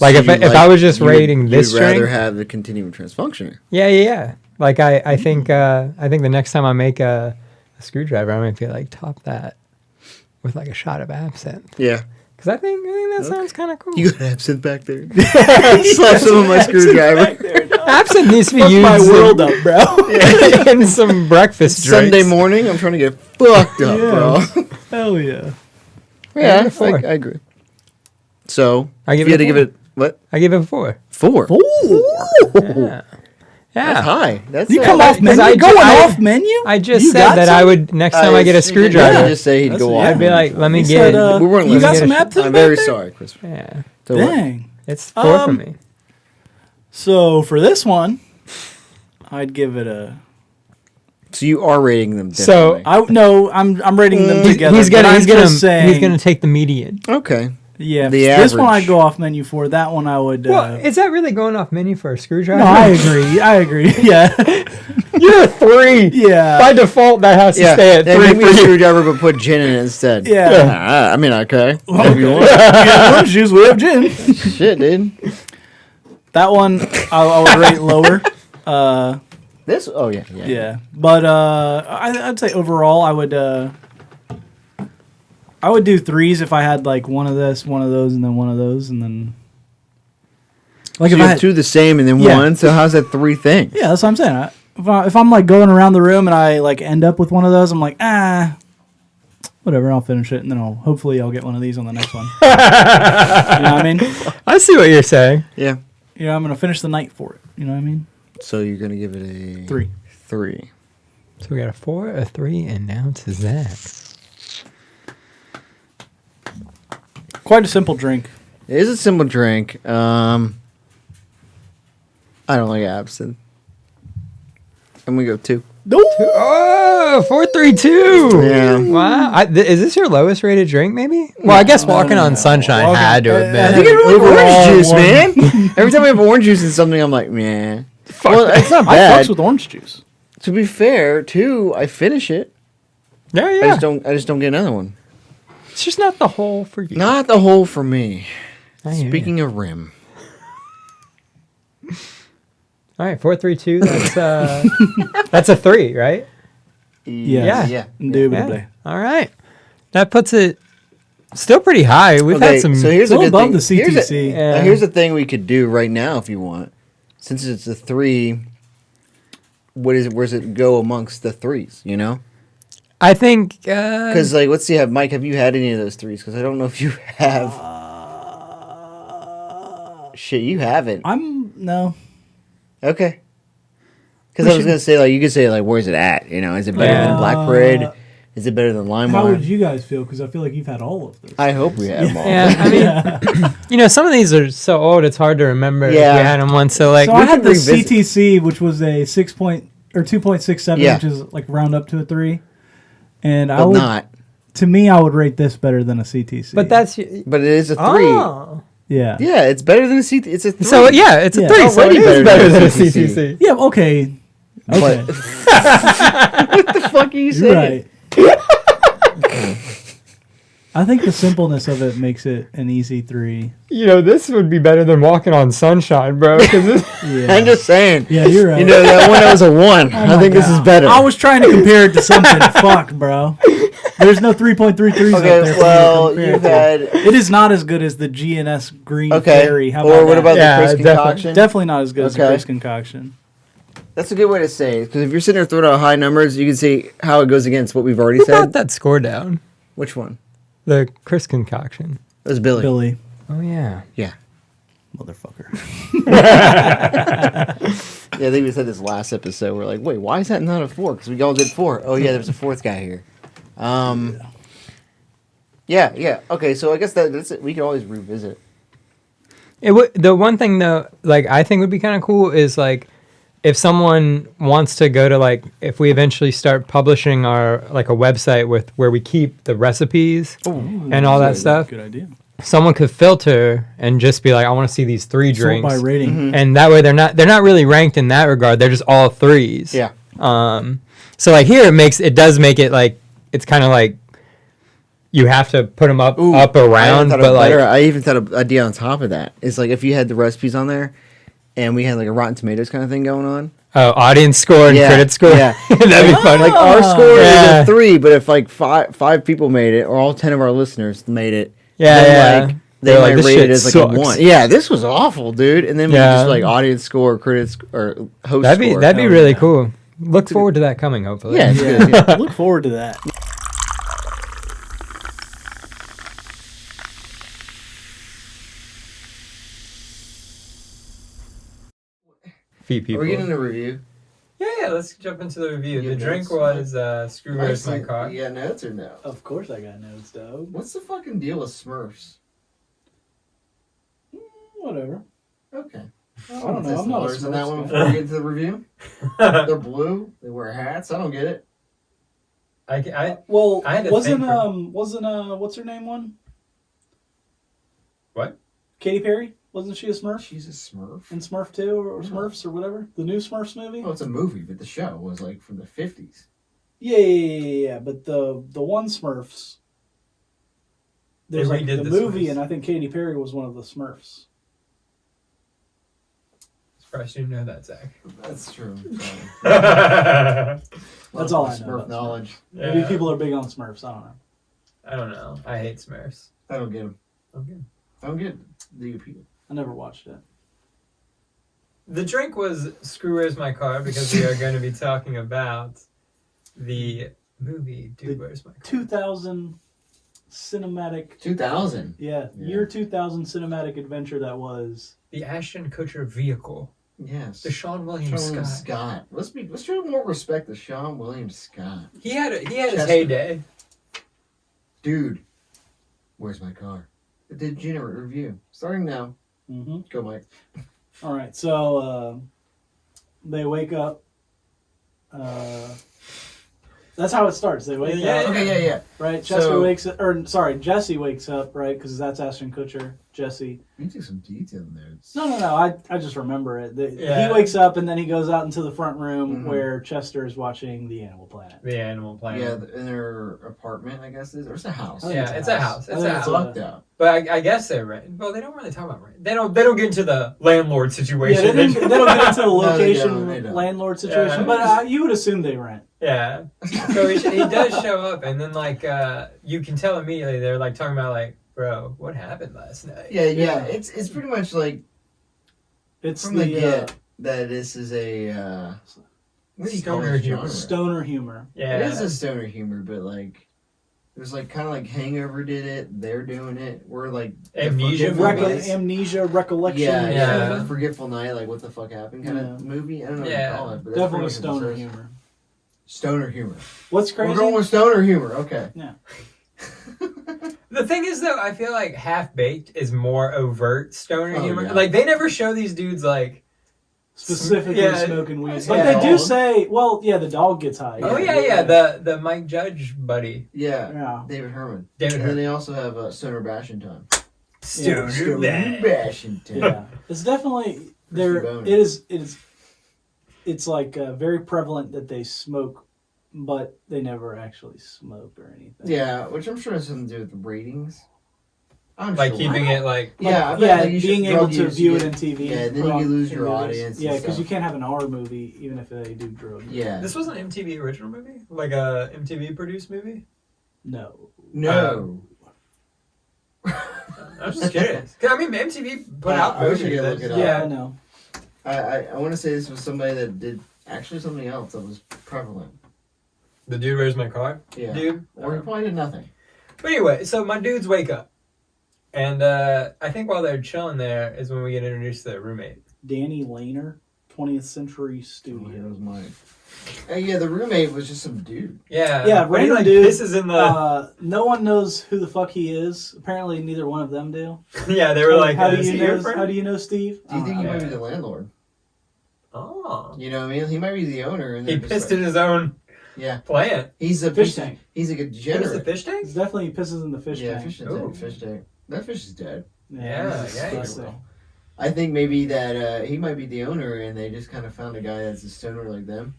Like So if I was just rating this you'd rather drink, have the Continuum Transfunctioner. yeah. Like I think the next time I make a screwdriver, I might be like top that with like a shot of absinthe. Yeah. Because I think that sounds kind of cool. You got absinthe back there? Slap some of my screwdriver. Absinthe needs to be Fuck used my world up, bro. in some breakfast drinks. Sunday morning, I'm trying to get fucked up, bro. Hell yeah. Yeah, give it a 4. I agree. So, I give if you it had to a give 4. it, what? I give it a 4. 4? Yeah. That's high. That's You come off because menu? Going off menu? I just You said got that some? I would next time I get a Yeah, screwdriver. just say he'd That's- go yeah. off. I'd be like, let me You get. said, we weren't you got listening. some absinthe I'm back very there? sorry, Chris. Yeah, So what? Dang. it's 4 for Um, me. So for this one, I'd give it a. So you are rating them So, differently. I'm rating them together. He's but gonna I'm he's gonna just saying, he's gonna take the median. Okay. yeah. the This one average. I'd go off menu for. That one I would. Well, is that really going off menu for a screwdriver? no, I agree. I agree. Yeah. You're a 3. Yeah. By default, that has to Yeah, stay at 3 make me for a you. screwdriver, but put gin in it instead. Yeah. I mean, okay. If you want. Yeah, orange juice. We have gin. Shit, dude. That one I would rate lower. This? Oh, yeah. Yeah, but I'd say overall I would do 3s if I had like one of this, one of those, and then one of those, and then like So if you I have had, 2 the same and then Yeah. 1, so how's that 3 things? yeah, that's what I'm saying. If I'm like going around the room and I like end up with one of those, I'm like whatever, I'll finish it, and then hopefully I'll get one of these on the next one. You know what I mean? I see what you're saying. Yeah. I'm gonna finish the night for it. You know what I mean? So you're gonna give it a 3. 3. So we got a 4, a 3, and now to Zach. Quite a simple drink. It is a simple drink. I don't like absinthe. I'm gonna go 2. Oh, 4, 3, 2. Yeah. Wow. Is this your lowest rated drink, maybe? Well, I guess Walking on Sunshine had to have I been. think everyone Overall, orange juice, one. man. Every time I have orange juice in something, I'm like, man. Well, that. it's not I bad. fucks with orange juice. To be fair, 2, I finish it. Yeah, I yeah. just don't get another one. It's just not the whole for you. Not the whole for me. I hear Speaking of rim. All right, 4, 3, 2. That's that's a 3, right? Yes. Yeah. Indubitably. Yeah. All right. That puts it still pretty high. We've had some. So here's It's a good above thing. the CTC. Yeah. Here's the thing we could do right now if you want. Since it's a 3, where does it go amongst the 3s, you know? I think. Because, like, let's see, Mike, have you had any of those 3s? Because I don't know if you have. Shit, you haven't. No. Okay. Because I was going to say, like, you could say, like, where's it at? You know, is it better than Black Parade? Is it better than Lime How Wire? would you guys feel? Because I feel like you've had all of this. I hope we have them all. Yeah, I mean, some of these are so old, it's hard to remember if we Yeah. had them once. So, like, So I had the revisit. CTC, which was a 2.67, Yeah. which is like round up to a 3. And I But would, not. to me, I would rate this better than a CTC. but that's. But it is a 3. Oh. yeah, Yeah, it's better than a CT. It's a 3. So, yeah, it's a Yeah. 3, so it Already is better than a CTC. CTC. yeah, okay, But okay, what the fuck are you you're saying? right. I think the simpleness of it makes it an easy 3. This would be better than Walking on Sunshine, bro. Because Yeah, I'm just saying. yeah, you're right. You know, that one that was a 1. I think this is better. I was trying to compare it to something. Fuck, bro. There's no 3.33s up there. Okay, for me to well, compare you've it to. had. It is not as good as the GNS Green Okay. Fairy. How Or about what that? about Yeah, the Chris definitely. concoction? Definitely not as good as the Okay. Chris concoction. That's a good way to say it. Because if you're sitting there throwing out high numbers, you can see how it goes against what we've already who said. brought that score down? Which one? The Chris concoction. It was Billy. Billy, Oh, yeah. Yeah. motherfucker. Yeah, I think we said this last episode. We're like, wait, why is that not a 4? Because we all did 4. Oh, yeah, there's a 4th guy here. Yeah. Okay, so I guess that's it. We can always revisit. The one thing, though, like, I think would be kind of cool is, like, if someone wants to go to, like, if we eventually start publishing our, like, a website with where we keep the recipes and all that stuff, Good idea. someone could filter and just be like, I want to see these 3 Sort drinks. by rating. And that way they're not really ranked in that regard. They're just all 3s. Yeah. So, like, here it does make it, like, it's kind of like you have to put them up around, but, like, I even thought of an idea on top of that. It's like if you had the recipes on there and we had like a Rotten Tomatoes kind of thing going on. audience score and critic score. Yeah. That'd be fun. Like our score Yeah. is a 3, but if like five people made it, or all 10 of our listeners made it, Yeah, then, yeah. like, They're they like, might "This rate shit it as like sucks." a 1. Yeah, this was awful, dude. And then we Yeah. just like audience score, critics or host That'd be score. really cool. Look forward to that coming, hopefully. Yeah, it's good, yeah. Look forward to that. Feet Are people. we getting a review? Yeah, let's jump into the review. You The have drink notes? was Screw Where's My Car. You got notes or no? Of course I got notes, dog. What's the fucking deal with Smurfs? Whatever. Okay. I don't know. I'm not a Smurfs on that Smurfs one guy. before we get into the review. They're blue. They wear hats. I don't get it. Well, I had to wasn't think what's her name one? What? Katy Perry? Wasn't she a Smurf? She's a Smurf. In Smurf 2 or Smurfs or whatever? The new Smurfs movie? Oh, it's a movie, but the show was like from the 50s. Yeah. But the one Smurfs. There's They like redid the the movie, Smurfs. and I think Katy Perry was one of the Smurfs. Surprised you didn't know that, Zach. That's true. That's all I know Smurf about knowledge. Maybe people are big on Smurfs. I don't know. I don't know. I hate Smurfs. I don't get them. Okay. I don't get the appeal. I never watched it. The drink was Screw Where's My Car because we are going to be talking about the movie Dude, The Where's My Car? 2007 cinematic. 2000. Yeah, Yeah. year 2000 cinematic adventure that was. The Ashton Kutcher vehicle. Yes. The Sean William Sean Scott. William Scott. Let's show more respect to Sean William Scott. He had his Chester. heyday. Dude, where's my car? The DeGINerate review. Starting now. Mm-hmm. Go, Mike. All right, so they wake up. That's how it starts. They wake Yeah. up, Okay, yeah. right? Chester So- wakes up, or sorry, Jesse wakes up, right? Because that's Ashton Kutcher. Jesse. You took some detail in there. No. I just remember it. Yeah. He wakes up and then he goes out into the front room Mhm. where Chester is watching the Animal Planet. The Animal Planet. Yeah, in their apartment, I guess it is. Or it's a house. I think Yeah, it's a house. I It's think a It's house. locked out. But I guess they're rent. Well, they don't really talk about rent. They don't get into the landlord Yeah, situation. they don't get into the No, they location don't. landlord situation, Yeah. but you would assume they rent. Yeah. So he does show up, and then like you can tell immediately they're like talking about like, bro, what happened last night? Yeah. Yeah. It's pretty much like It's from the get that this is a what do you call Stoner it? humor. Genre? stoner humor. Yeah. It is a stoner humor, but like it was like kind of like Hangover did it. They're doing it. We're like the Amnesia Forgetful movies. Night. Amnesia, recollection. Yeah, Yeah. Forgetful Night, like what the fuck happened kind Yeah. of movie. I don't know Yeah. what to call it, but that's Definitely pretty much stoner what it is. humor. Stoner humor. What's We're crazy? going with stoner humor. Okay. Yeah. The thing is, though, I feel like Half Baked is more overt stoner Oh, humor. yeah. Like they never show these dudes like. Specifically Yeah. smoking weed. Yeah. But they do Dog. say, well, yeah, the dog gets high. Oh yeah. The Mike Judge buddy, Yeah. Yeah. David Herman. David And then Herman. they also have Stoner Bashing Time. Stoner Stoner Man. Bashing Time. Yeah. It's definitely there. Boner. It's like very prevalent that they smoke, but they never actually smoke or anything. Yeah, which I'm sure has something to do with the ratings. I'm Like sure. keeping it like. Yeah, I bet Yeah, that you should being able drug to use, view you it get- in TV. Yeah, then put you on can lose your videos. audience. Yeah, and because you stuff. can't have an R movie even if they do drugs. Yeah. This was an MTV original movie, like a MTV produced movie. No. No. I was just curious. 'Cause, I mean, MTV put out I wish I movies. could look it that- up. Yeah, I Yeah. know. I want to say this was somebody that did actually something else that was prevalent. The dude, where's my car? Yeah. Dude. Or he probably did nothing. But anyway, so my dudes wake up. And I think while they're chilling there is when we get introduced to their roommate. Danny Lehner, 20th Century Oh, here Studio. was mine. Yeah, the roommate was just some dude. Yeah. Yeah, but he, random like, dude. pisses in the... No one knows who the fuck he is. Apparently, neither one of them do. yeah, they were like, how do is you he know? your friend? How do you know Steve? Do you think he yeah. might be the landlord? Oh. You know what I mean? He might be the owner. And He they're just pissed like- in his own Yeah. plant. He's a Fish piece- tank. He's a There's the degenerate. fish tank? It's definitely he pisses in the fish Yeah, tank. fish Ooh. tank. Fish tank. That fish is dead. Yeah, it's yeah, disgusting. I think maybe that he might be the owner, and they just kind of found a guy that's a stoner like them,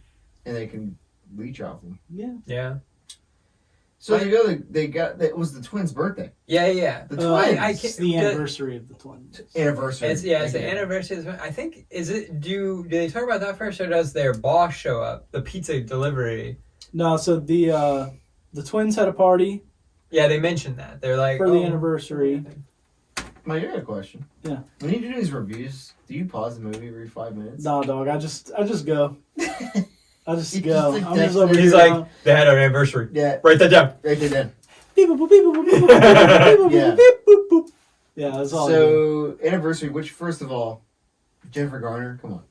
and they can leech off him. Yeah. Yeah. So they go. They got. It was the twins' birthday. Yeah. The Uh, twins. I It's can't- the anniversary of the twins. Anniversary. It's the Thank you. anniversary. I think do they talk about that first, or does their boss show up? The pizza delivery. No, so the twins had a party Yeah, they mentioned that. They're like for the anniversary. Mike, I got a question. Yeah. When you do these reviews, do you pause the movie every 5 minutes? Nah, dog. I just go. I just You go. just, like, I'm just text over it. He's here like, now. they had our anniversary. Yeah. Write that down. Right there then. Beep, boop, beep, boop, beep, boop, beep, boop, Yeah. beep, boop, boop. Yeah, that's all. I do. So anniversary. Which first of all, Jennifer Garner. Come on.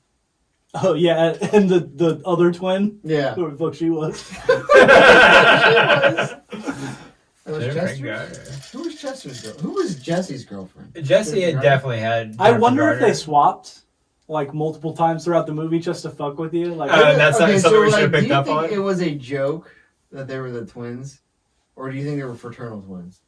Oh yeah, and the other twin. Yeah. Who the fuck she was? That was Chester's? Who was Chester's girl? Who was Jesse's girlfriend? Jesse had Jennifer definitely had. I Jennifer wonder if Garner. they swapped like multiple times throughout the movie just to fuck with you. Like, That's something we should have picked up do you on. think it was a joke that they were the twins? Or do you think they were fraternal twins?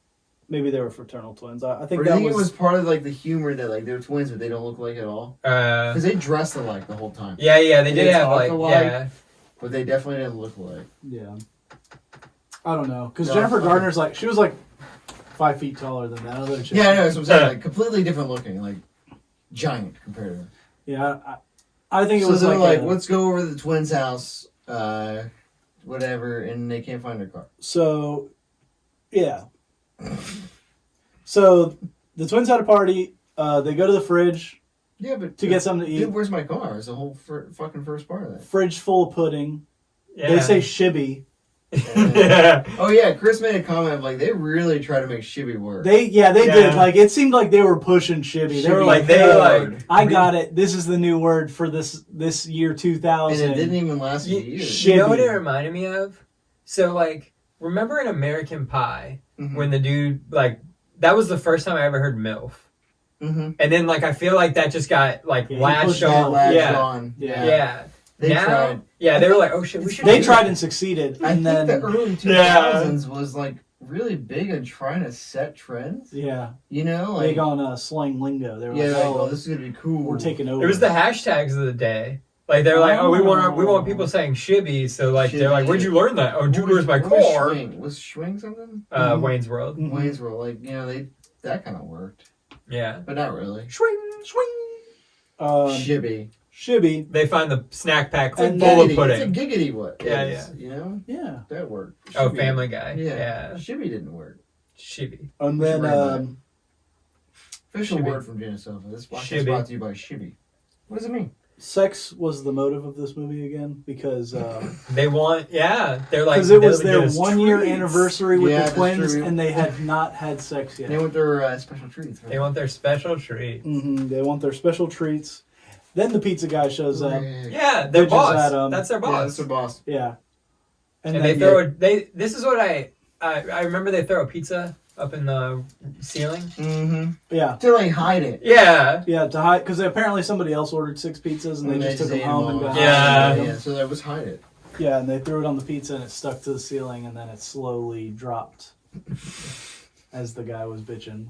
maybe they were fraternal twins. I think Or do you that think was, it was part of like the humor that like they're twins but they don't look like at all? Because they dressed alike the whole time. Yeah, they They did have talk like alike. yeah. But they definitely didn't look alike. Yeah. I don't know, because No, Jennifer okay. Garner's like, she was like 5 feet taller than that other chick. Yeah, I know. That's what I'm saying. Like completely different looking, like giant compared to them. Yeah, I think it So was they're like, like, let's go over to the twins' house, whatever, and they can't find their car. so, yeah. So the twins had a party. They go to the fridge Yeah, but to get something to eat. Dude, where's my car? It's the whole fucking first part of that. Fridge full of pudding. Yeah. They say shibby. Yeah. Oh yeah, Chris made a comment of like they really try to make Shibby work. They Yeah. did. Like it seemed like they were pushing Shibby. They were like, they hey, were like, I got it. This is the new word for this year and 2000. it didn't even last a You, year. Shit. you know what it Shibby. reminded me of? So like, remember in American Pie Mhm. when the dude like that was the first time I ever heard MILF, Mm-hmm. and then like I feel like that just got like Yeah, he latched pushed on. Latched Yeah. on. Yeah. They now, tried. yeah, they were like, oh shit, we should. They do tried that. and succeeded, I and think then the early 2000s was like really big on trying to set trends. yeah, You know, like big on slang lingo. They were yeah, like, like, oh, oh, this is gonna be cool. we're taking over. It was the hashtags of the day. Like they're like, oh, we want people saying shibby. So like they're like, where'd you learn that? Oh, dude, where's my car? Schwing? Was Schwing something? Mhm. Wayne's World. Mhm. Wayne's World, like that kind of worked, Yeah. but not really. Swing, swing. Shibby. Shibby. They find the snack pack full And of It's a pudding. giggity what? Yeah, is, You know Yeah, that worked. Oh, Shibby. Family Guy. Yeah. Yeah. Shibby didn't work. Shibby. and We should then bring it back. Official Shibby. word from Genesova. This podcast Shibby. brought to you by Shibby. What does it mean? sex was the motive of this movie again because They want, yeah. They're like, it was they'll their give us 1 year treats. anniversary with Yeah, the that's twins, true. and they had not had sex yet. They want their special treats. Right? They want their special treat. They want their special treats. Then the pizza guy shows up. Yeah, their Which is boss. at, That's their Yeah, boss. that's their boss. Yeah, And then they throw this is what I remember. They throw a pizza up in the ceiling. Mm-hmm. yeah. To like hide it. Yeah. Yeah, to hide because apparently somebody else ordered 6 pizzas and they just took them ate home and all. got Yeah. Yeah, so that was hide it. Yeah, and they threw it on the pizza and it stuck to the ceiling and then it slowly dropped as the guy was bitching.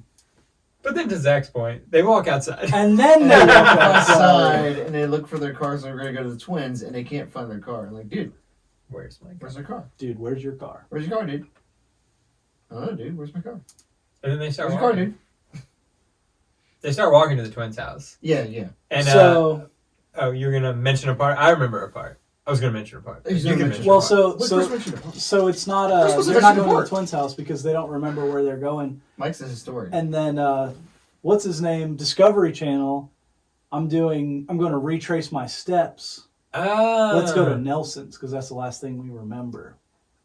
But then to Zach's point, they walk outside. And then And they they walk walk outside. outside and they look for their cars. They're gonna go to the twins and they can't find their car. I'm like, dude, Where's my where's their car? Dude, where's your car? Where's your car, dude? I don't know, dude. Where's my car? And then they start Where's your car, walking. dude? They start walking to the twins' house. Yeah, yeah. And So, oh, you're gonna mention a part. I remember a part. I was gonna mention a part. He's You gonna can mention mention. well, a part. so What's so first mention the part? so it's not We're supposed to they're not mention the going to part. the twins' house because they don't remember where they're going. Mike's a historian. And then what's his name? Discovery Channel. I'm going to retrace my steps. Let's go to Nelson's because that's the last thing we remember.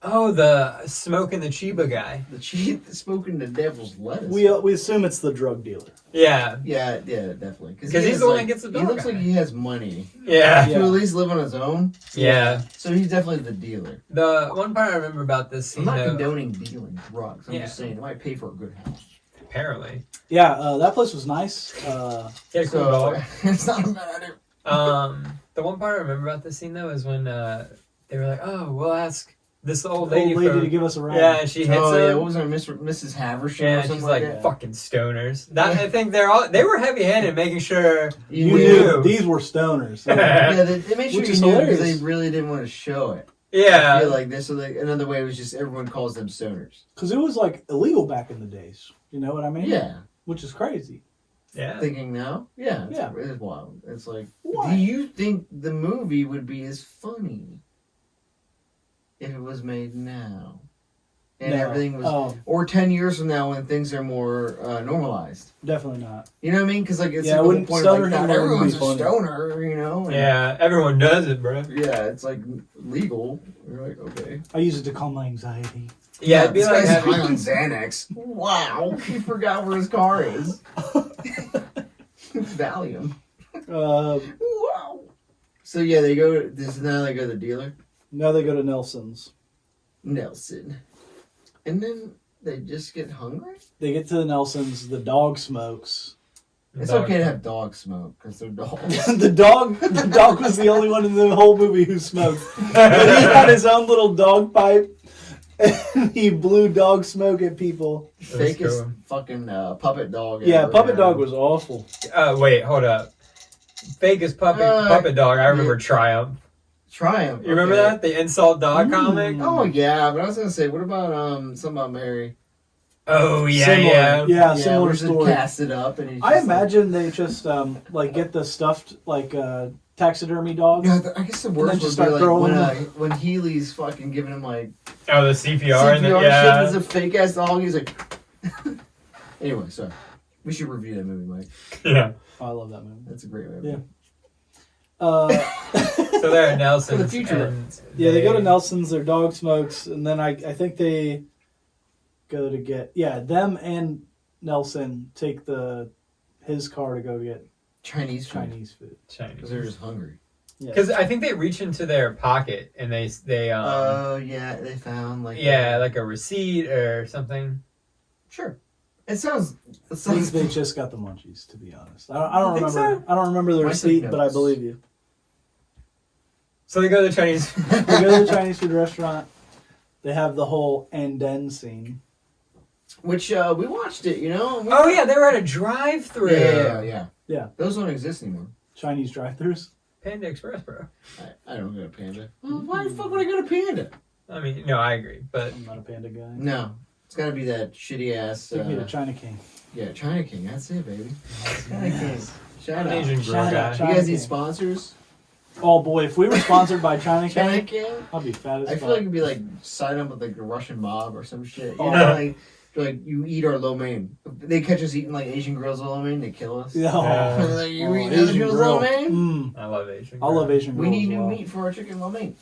Oh, the smoking the Chiba guy. The cheat smoking the devil's lettuce. We assume it's the drug dealer. Yeah. Yeah, definitely. 'Cause he he's has, the one like, that gets the He dog looks guy. like he has money Yeah. Yeah. to at least live on his own. Yeah. So he's definitely the dealer. The one part I remember about this I'm scene, not though, condoning dealing drugs. I'm Yeah. just saying it might pay for a good house. apparently, Yeah, that place was nice. he had a cool So dog. it's not a bad idea. The one part I remember about this scene though is when they were like, "Oh, we'll ask this old Old lady, lady from, to give us a ride. yeah," and she hits Oh him. yeah, what was her Mrs. Haversham Yeah, or and something she's like, that? "Fucking stoners." That I think they were heavy-handed, making sure. You You knew knew. these were stoners. Yeah. Yeah, they made sure Which you is knew because hilarious. they really didn't want to show it. I Yeah, feel like this. So another way was just everyone calls them stoners. Because it was like illegal back in the days. You know what I mean? Yeah. Which is crazy. yeah. Thinking now, yeah, Yeah. it is wild. It's like, Why? do you think the movie would be as funny if it was made now, and No. everything was, Oh, or 10 years from now when things are more normalized? definitely not. You know what I mean? Because like it's Yeah, like it the whole wouldn't- point of, stoner like not humor wouldn't everyone's be a funny. stoner, you know? And, Yeah, everyone does it, bro. yeah, it's like legal. You're like, okay. I use it to calm my anxiety. Yeah, it'd be this like guy's high having. on Xanax. Wow, he forgot where his car is. Valium. Wow. So yeah, they go. Now they go to the dealer, Now they go to Nelson's. Nelson, and then they just get hungry. They get to the Nelson's. The dog smokes. It's okay to have dogs smoke because they're dogs. the dog was the only one in the whole movie who smoked. But he had his own little dog pipe, and he blew dog smoke at people. Fakest cool. fucking puppet dog. Yeah, ever, Puppet man. Dog was awful. Wait, hold up. Fakest puppet dog. I remember Triumph. Triumph. You remember okay. that the insult dog comic? Oh yeah, but I was gonna say, what about something about Mary? Oh yeah, Similar. yeah. Yeah, where similar he just story. cast it up, and he's I just imagine they just like get the stuffed like taxidermy dogs. Like, I guess the then worst just would be start like throwing when Healy's fucking giving him like Oh, the CPR, and CPR the, yeah. shit. It's a fake ass dog. He's like. Anyway, sorry. We should review that movie, Mike. Yeah. Oh, I love that movie. That's a great movie. Yeah. So they're at Nelson's. For the future. and Yeah, they go to Nelson's, their dog smokes, and then I think they go to get them and Nelson take his car to go get Chinese food. food. Because they're just hungry. Because I think they reach into their pocket and they yeah, they found like like a receipt or something. Sure. It sounds. I think they just got the munchies, to be honest. I don't think remember. so? I don't remember the I receipt, took but I notes. believe you. So they go to the Chinese. They go to the Chinese food restaurant. They have the whole and then scene. Which we watched it, you know. Oh yeah, they were at a drive-through. Yeah. Those don't exist anymore. Chinese drive-thrus. Panda Express, bro. I don't go to Panda. Well, why the fuck would I go to Panda? I mean, no, I agree, but I'm not a panda guy. No, it's got to be that shitty ass. Take me to China King. Yeah, China King. That's it, baby. China King. Shout I'm an out. Asian girl Shout guy. out, You guys China need King. sponsors? Oh boy, if we were sponsored by China China King, King. I'd be fat as I fuck. feel like it'd be like sign up with like the Russian mob or some shit. You Oh. know, like you eat our lo mein. They catch us eating like Asian girls lo mein, they kill us. Yeah. Yeah. Like, you Oh, eat other Asian girls grill. lo mein? Mm. I love Asian. I love Asian We girls need as new well. meat for our chicken lo mein.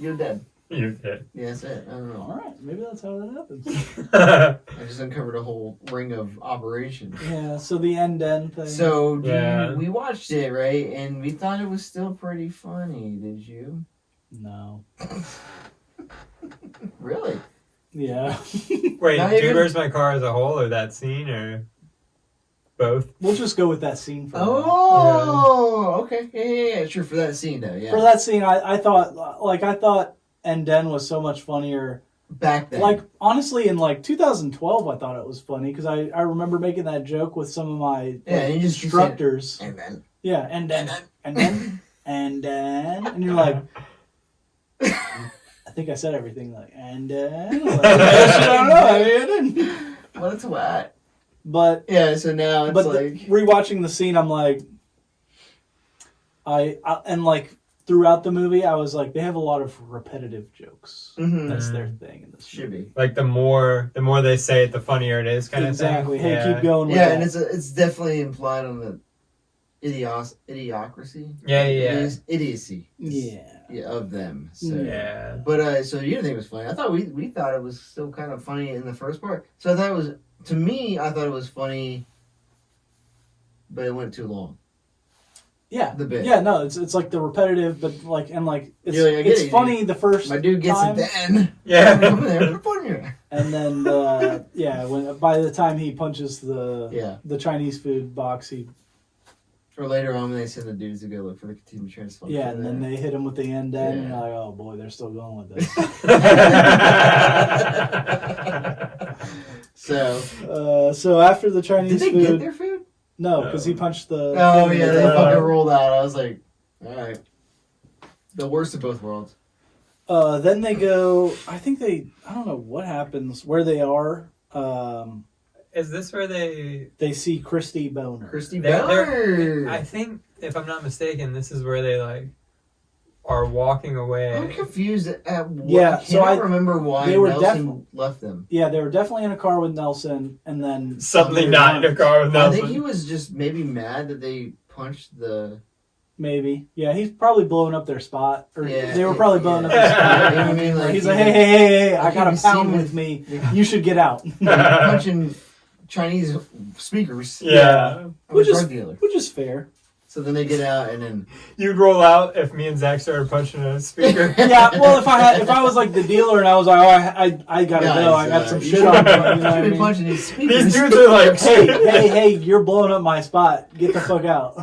You're dead. You're dead. Yeah, that's it. I don't know. All right, maybe that's how that happens. I just uncovered a whole ring of operations. Yeah. So the end thing. So Yeah. we watched it, right? And we thought it was still pretty funny. Did you? No. Really? Yeah. Wait, Not Dude, even- Where's My Car as a whole, or that scene, or both? We'll just go with that scene for now. Oh, okay. Yeah. Sure, for that scene, though, yeah. For that scene, I thought and then was so much funnier. Back then. Like, honestly, in like 2012, I thought it was funny because I remember making that joke with some of my Yeah, you just keep instructors. And then. Yeah, and then, and you're like, I think I said everything like, and then, like, I don't know, I mean, I didn't. Well, it's wet. But Yeah, so now it's but like. rewatching the scene, I'm like, and like throughout the movie, I was like, they have a lot of repetitive jokes. Mhm. That's their thing in this Should movie. be. Like the more they say it, the funnier it is, kind Exactly. of thing. Hey, keep going with Yeah, that. and it's definitely implied on the idiocracy. Yeah. Idiocy. Yeah. Yeah, of them. So. Yeah. But so you didn't think it was funny. I thought we thought it was still kind of funny in the first part. So I thought it was, to me, I thought it was funny, but it went too long. Yeah. The bit. Yeah, no, it's like the repetitive, but like, and like, it's, You're like, I get it's it, funny the first My dude gets time, it then. Yeah. Come there, funnier. and then, when by the time he punches the Chinese food box, he, Or later on when they send the dudes to go look for the Continuum Transfunctioner. yeah, and then they hit him with the end, and Yeah. you're like, oh boy, they're still going with this. So after the Chinese Did they food, get their food? no, because he punched the. Oh thing yeah, with they the- fucking rolled out. I was like, all right, the worst of both worlds. Then they go. I don't know what happens where they are. Is this where they? They see Christy Boner. Christy They're- Ballard. I think, if I'm not mistaken, this is where they like are walking away. I'm confused at what. Yeah, I so cannot remember why they were Nelson left them. Yeah, they were definitely in a car with Nelson, and then Suddenly they not in a weren't. car with I Nelson. think he was just maybe mad that they punched the. Maybe, yeah, he's probably blowing up their spot, or Yeah, they were probably blowing up their You spot. know what I mean? Like, He's like, hey, I got a keep pound seeing with me. You should get out. punching Chinese speakers. Yeah. I'm Which a is- drug dealer. Which is fair. So then they get out and then. You'd roll out if me and Zach started punching a speaker. Yeah, well, if I was like the dealer and I was like, oh, I gotta go, I got some you shit on me. You know should what I be mean? punching these speakers. These dudes are like, Hey, you're blowing up my spot. Get the fuck out.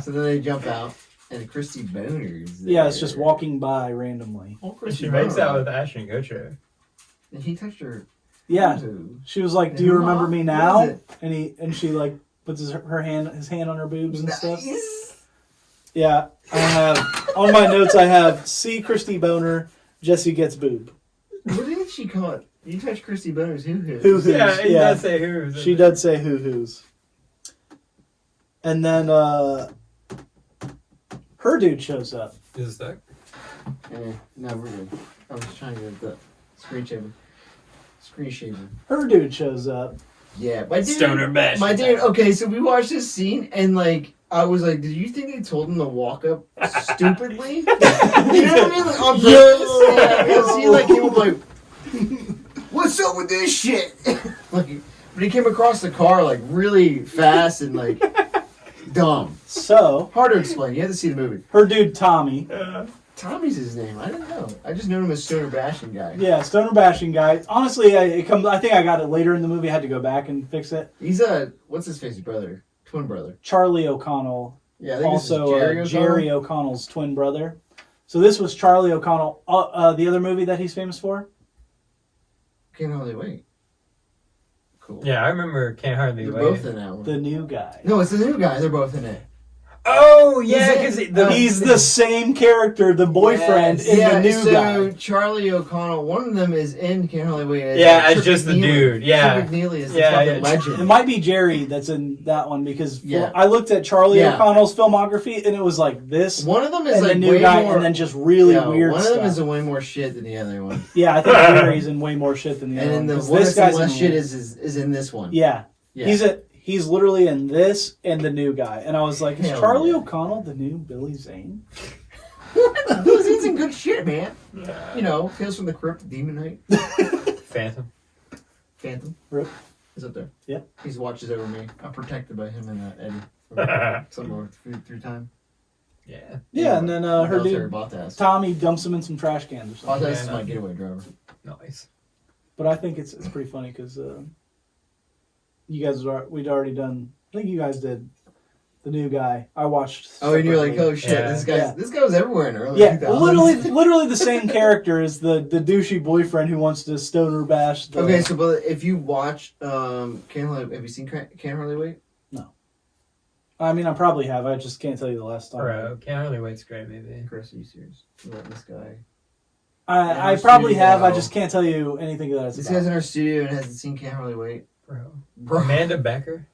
So then they jump out and Christy Boner's there. Yeah, it's just walking by randomly. Oh, Christy She makes out Boner. with Ashton Kutcher. And he touched her. Yeah, too. she was like, "Do And you who remember are- me who now?" is it? And she like puts his hand on her boobs and stuff. Nice. Yeah, I have on my notes. I have see Christy Boner. Jesse gets boob. What did she call it? You touched Christy Boner's hoo-hoo. Hoo-hoo. Yeah, he Yeah. does say who. She does say hoo-hoos. And then her dude shows up. Is that? No, we're good. I was trying to get the screen shaver. Screen shaver. Her dude shows up. Yeah, my dude. Stoner bash. My dude. Okay, so we watched this scene and like I was like, did you think they told him to walk up stupidly? You know what I mean? Like, on purpose? Yeah, because he like came up like, what's up with this shit? Like, but he came across the car like really fast and like dumb. So Hard to explain. You have to see the movie. her dude Tommy. Tommy's his name. I don't know. I just knew him as Stoner Bashing guy. Yeah, stoner bashing guy. Honestly, I think I got it later in the movie. I had to go back and fix it. He's what's his face? Brother, twin brother. Charlie O'Connell. Yeah, I think Also, this is Jerry O'Connell's twin brother. So this was Charlie O'Connell. The other movie that he's famous for? Can't hardly wait. Cool. Yeah, I remember Can't Hardly They're Wait. both in that one. The new guy. No, it's the new guy. They're both in it. Oh, yeah, because He's the same character, the boyfriend, in the new guy. Charlie O'Connell, one of them is in Can't Hardly Wait. Yeah, as just the dude. Yeah. Trip McNeely is Yeah, the fucking yeah. legend. It might be Jerry that's in that one because Yeah. I looked at Charlie Yeah. O'Connell's filmography and it was like this. One of them is and like the new way guy, more, and then just really weird one stuff. of them is a way more shit than the other one. Yeah, I think Jerry's in way more shit than the And other then one. the 'cause one this that's in guy's less in shit is in this one. Yeah. Yeah. He's literally in this and the new guy. And I was like, is Hell Charlie yeah. O'Connell the new Billy Zane? Those in some good shit, man. You know, Tales from the Crypt, Demon Knight, Phantom. Phantom. Rip. Is up there. Yeah. He watches over me. I'm protected by him and Eddie. Somewhere through time. Yeah. Yeah, and then her Military dude, Bottas. Tommy dumps him in some trash cans or something. Bottas Yeah, is no. my getaway driver. Nice. But I think it's pretty funny because you guys we'd already done. I think you guys did the new guy. I watched. Oh, and you're like, separately. oh shit, Yeah. this guy was everywhere in the early Yeah, 2000s. literally the same character as the douchey boyfriend who wants to stoner bash. The, Okay, so but if you watch Can't Hardly, have you seen Can't Hardly Wait? I mean, I probably have. I just can't tell you the last time. Bro, Can't Hardly Wait's great movie. Chris, are you serious? About this guy. I Yeah, probably have. I studio. just can't tell you anything that it's This about. guy's in our studio and hasn't seen Can't Hardly Wait. Bro. Amanda Becker.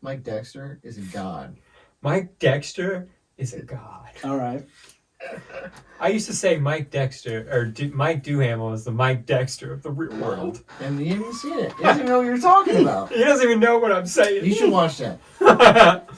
Mike Dexter is a god. Mike Dexter is a god. All right. I used to say Mike Dexter, or Mike Duhamel is the Mike Dexter of the real world. And you haven't seen it. You doesn't even know what you're talking about. He doesn't even know what I'm saying. You should watch that.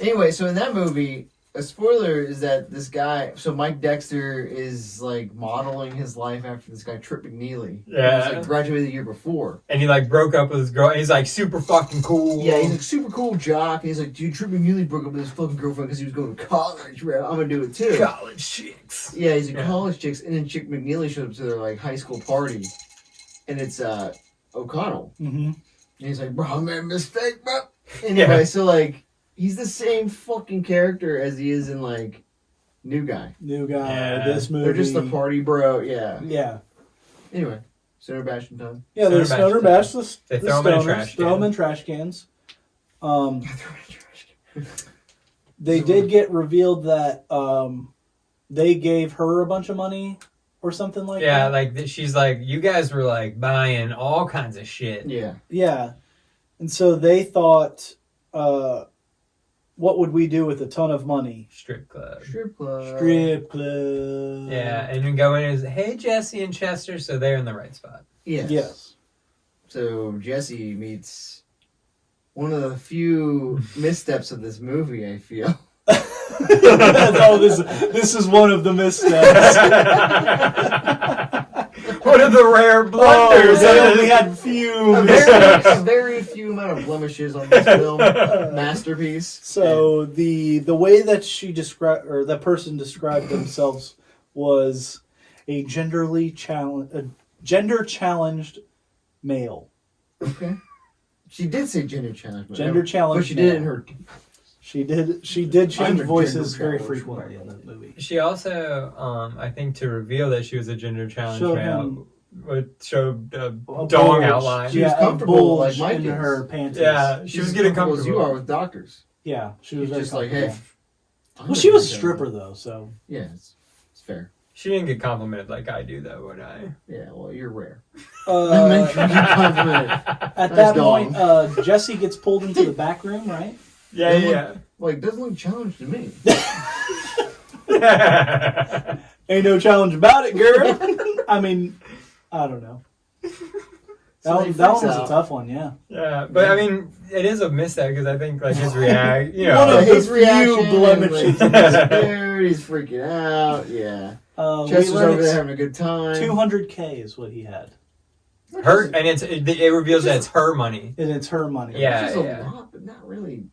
Anyway, so in that movie, a spoiler is that this guy, so Mike Dexter is like modeling his life after this guy Trip McNeely. Yeah. He was like graduated the year before. And he like broke up with his girl. And he's like super fucking cool. Yeah, he's a super cool jock. And he's like, dude, Trip McNeely broke up with his fucking girlfriend because he was going to college, bro. I'm gonna do it too. college chicks. Yeah, he's a Yeah. college chicks, and then Chick McNeely showed up to their like high school party, and it's O'Connell. Mm-hmm. And he's like, bro, I made a mistake, bro. Anyway, so like, he's the same fucking character as he is in like New Guy. New guy. Yeah. This movie. They're just the party bro. Yeah. Yeah. Anyway, Stoner Bashing time. Yeah, they stoner bash the They the throw 'em in a stoners, trash Throw them can. in trash cans. I threw it in the trash can. They did get revealed that they gave her a bunch of money or something like Yeah, that. like she's like, you guys were like buying all kinds of shit. Yeah. Yeah. And so they thought, what would we do with a ton of money? Strip club. Strip club. Strip club. Yeah, and you go in and say, hey, Jesse and Chester, so they're in the right spot. Yes. Yes. So Jesse meets one of the few missteps of this movie, I feel. Oh, this is one of the missteps. One of the rare blunders. They only had few a missteps. very few amount of blemishes on this film. Masterpiece. So the way that she described, or that person described themselves, was a gender challenged male. Okay. She did say gender challenge. Gender challenge But she did it in male. her... She did I'm change a voices gender very challenged frequently in male. that movie. She also, I think, to reveal that she was a gender challenge Showed male, him showed a A dong bulge. outline. She was Yeah, comfortable a bulge like Mike in is. her panties. Yeah, she She's was as getting comfortable as you are comfortable. with doctors. Yeah, she was She's very just like, comfortable. hey. Well, she was a stripper though, so Yeah, it's fair. She didn't get complimented like I do, though, would I? Yeah, well, you're rare. uh, Make sure you compliment. at Nice that dong. point, Jesse gets pulled into the back room, right? Yeah, yeah. Like, doesn't look challenged to me. Ain't no challenge about it, girl. I mean, I don't know. So he that one freaks was a out. tough one, yeah. Yeah, but I mean, it is a misstep because I think like his react, you One know, of his the reaction, few blemishes. like, he's scared, he's freaking out. Yeah, We Chester's learned over there it's having a good time. 200K is what he had. her, and it reveals that it's her money. And it's her money. Yeah. Which is a lot, but not really.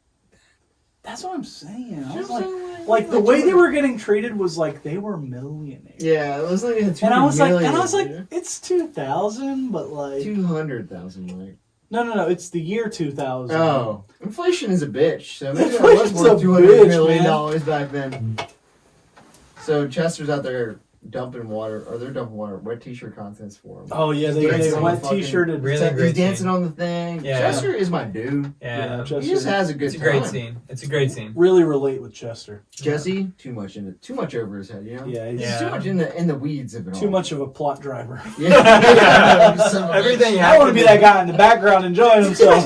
That's what I'm saying. I You was know what like, I'm saying? like the way they were getting treated was like they were millionaires. Yeah, it was like a And I was like, $200,000, it's 2,000, but like 200,000, like. no, it's the year 2000. Oh, inflation is a bitch. So maybe that was Inflation's worth a $200 bitch, million man. back then. So Chester's out there dumping water, or they're dumping water, wet t-shirt contests for him. Oh yeah, they Dancing on went the fucking- t-shirted. Really He's great dancing scene. on the thing. Yeah. Chester is my dude. Yeah, Chester- He just has a good it's a time. great scene. It's a great scene. Really relate with Chester. Jesse, too much over his head, you know? Yeah, he's He's too much in the weeds of it all. too much of a plot driver. Yeah. Yeah. Son of a Everything bitch. I want to be that guy in the background enjoying himself.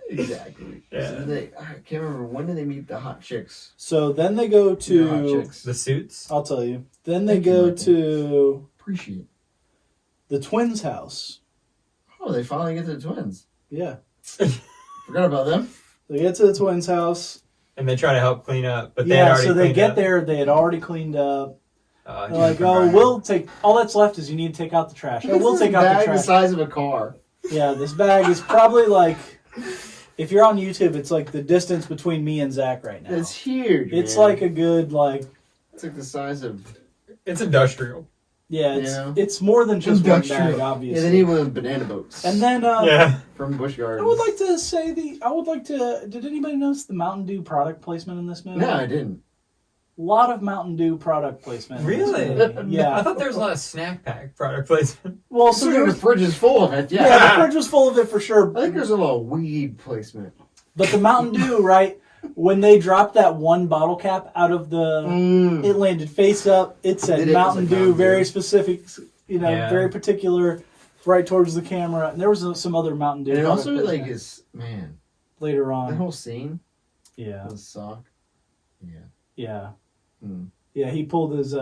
Exactly. Yeah. So I can't remember, when did they meet the hot chicks? So then they go The hot to. chicks. The suits. I'll tell you. Then they Thank you, go Michael. to Appreciate. the twins' house. Oh, they finally get to the twins. Yeah, Forgot about them. they get to the twins' house. And they try to help clean up, but they had Yeah, already so they cleaned get up. there. They had already cleaned up. Oh, They're like, Jennifer oh, Garner. we'll take all that's left is you need to take out the trash. Oh, we'll take out the bag trash. the size of a car. Yeah, this bag is probably like, if you're on YouTube, it's like the distance between me and Zach right now. It's huge. It's man. like a good like, It's like the size of It's industrial. yeah, Yeah. it's more than just one bag, industrial. obviously. Yeah, they need one of the banana boats. And then Yeah. from Busch Gardens. I would like to say did anybody notice the Mountain Dew product placement in this movie? No, I didn't. A lot of Mountain Dew product placement. in this Really? movie. Yeah. I thought there was a lot of snack pack product placement. Well, so So there the was, fridge is full of it. yeah, Yeah. the fridge was full of it for sure. I think there's a little weed placement. But the Mountain Dew, right? When they dropped that one bottle cap out of the, it landed face up. It said It is Mountain like Dew, Mountain very Dew. specific, Yeah. very particular, right towards the camera. And there was some other Mountain Dew. And it product also like placement is man, later that on. whole scene, Yeah, the sock. Yeah. yeah, Hmm. yeah. He pulled his.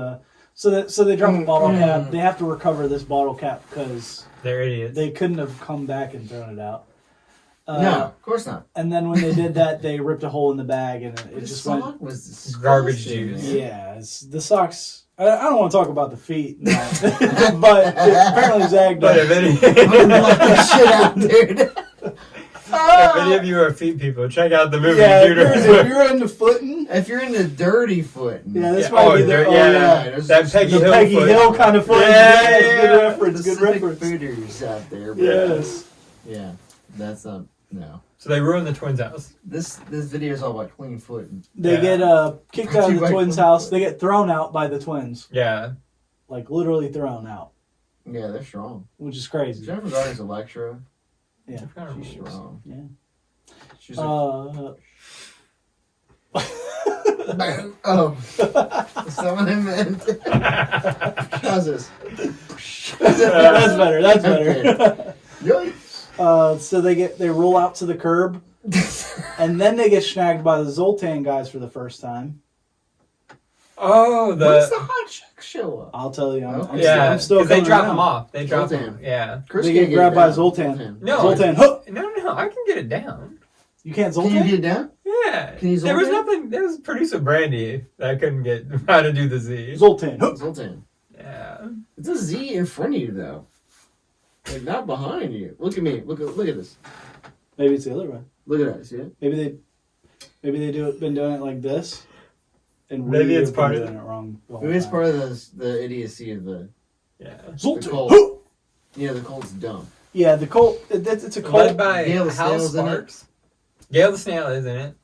So they drop a bottle cap. They have to recover this bottle cap because They're idiots. they couldn't have come back and thrown it out. No, of course not. And then when they did that, they ripped a hole in the bag and it The just sock went. was disgusting, Garbage juice. man. Yeah, the socks. I don't want to talk about the feet, no. But apparently Zach But does. if I'm gonna block that shit out, dude. if any of you are feet people, check out the movie Yeah, DeGINerate. if you're into footing, If you're into dirty footing, yeah, this Yeah, might oh, be the there- oh, yeah. yeah. there's That just Peggy The Hill Peggy foot. Hill kind of footing. Yeah, Yes, yeah, good yeah. reference. Good specific reference. footers out there, bro. Yes. Yeah, that's not no. So they ruined the twins' house. This video is all about clean footing. They Yeah. get kicked out of the Like- twins' house. They get thrown out by the twins, Yeah. like literally thrown out, Yeah, they're strong. which is crazy. Jennifer Garner's Electra. Yeah. She's strong. Yeah. She's like, Uh, bam. Oh, someone meant. How's this? that's better. That's better. Yikes. So they roll out to the curb, and then they get snagged by the Zoltan guys for the first time. Oh, What's the hot chick show up? I'll tell you. I'm yeah. I'm still 'cause they coming drop around. them off. They drop Zoltan. them. Yeah. Chris They can't get grabbed by it down. Zoltan. No. Zoltan, hook. No. I can get it down. You can't Can Zoltan. you get it down? Yeah. Can you There was Zoltan? nothing. There was producer Brandy that couldn't get how to do the Z. Zoltan, hook. Zoltan. Yeah. It's a Z in front of you though. Like not behind you. Look at me. Look at this. Maybe it's the other way. Look at that. See it? Maybe they been doing it like this, and Maybe we it's have part been of doing it wrong. the whole Maybe it's time. part of the idiocy of the Yeah. Zoltan, Colt. hook. the Colt's dumb. Yeah, the Colt. It's a Led Colt. by Gail the Hal Snail's in it. Sparks. Gail the Snail is in it.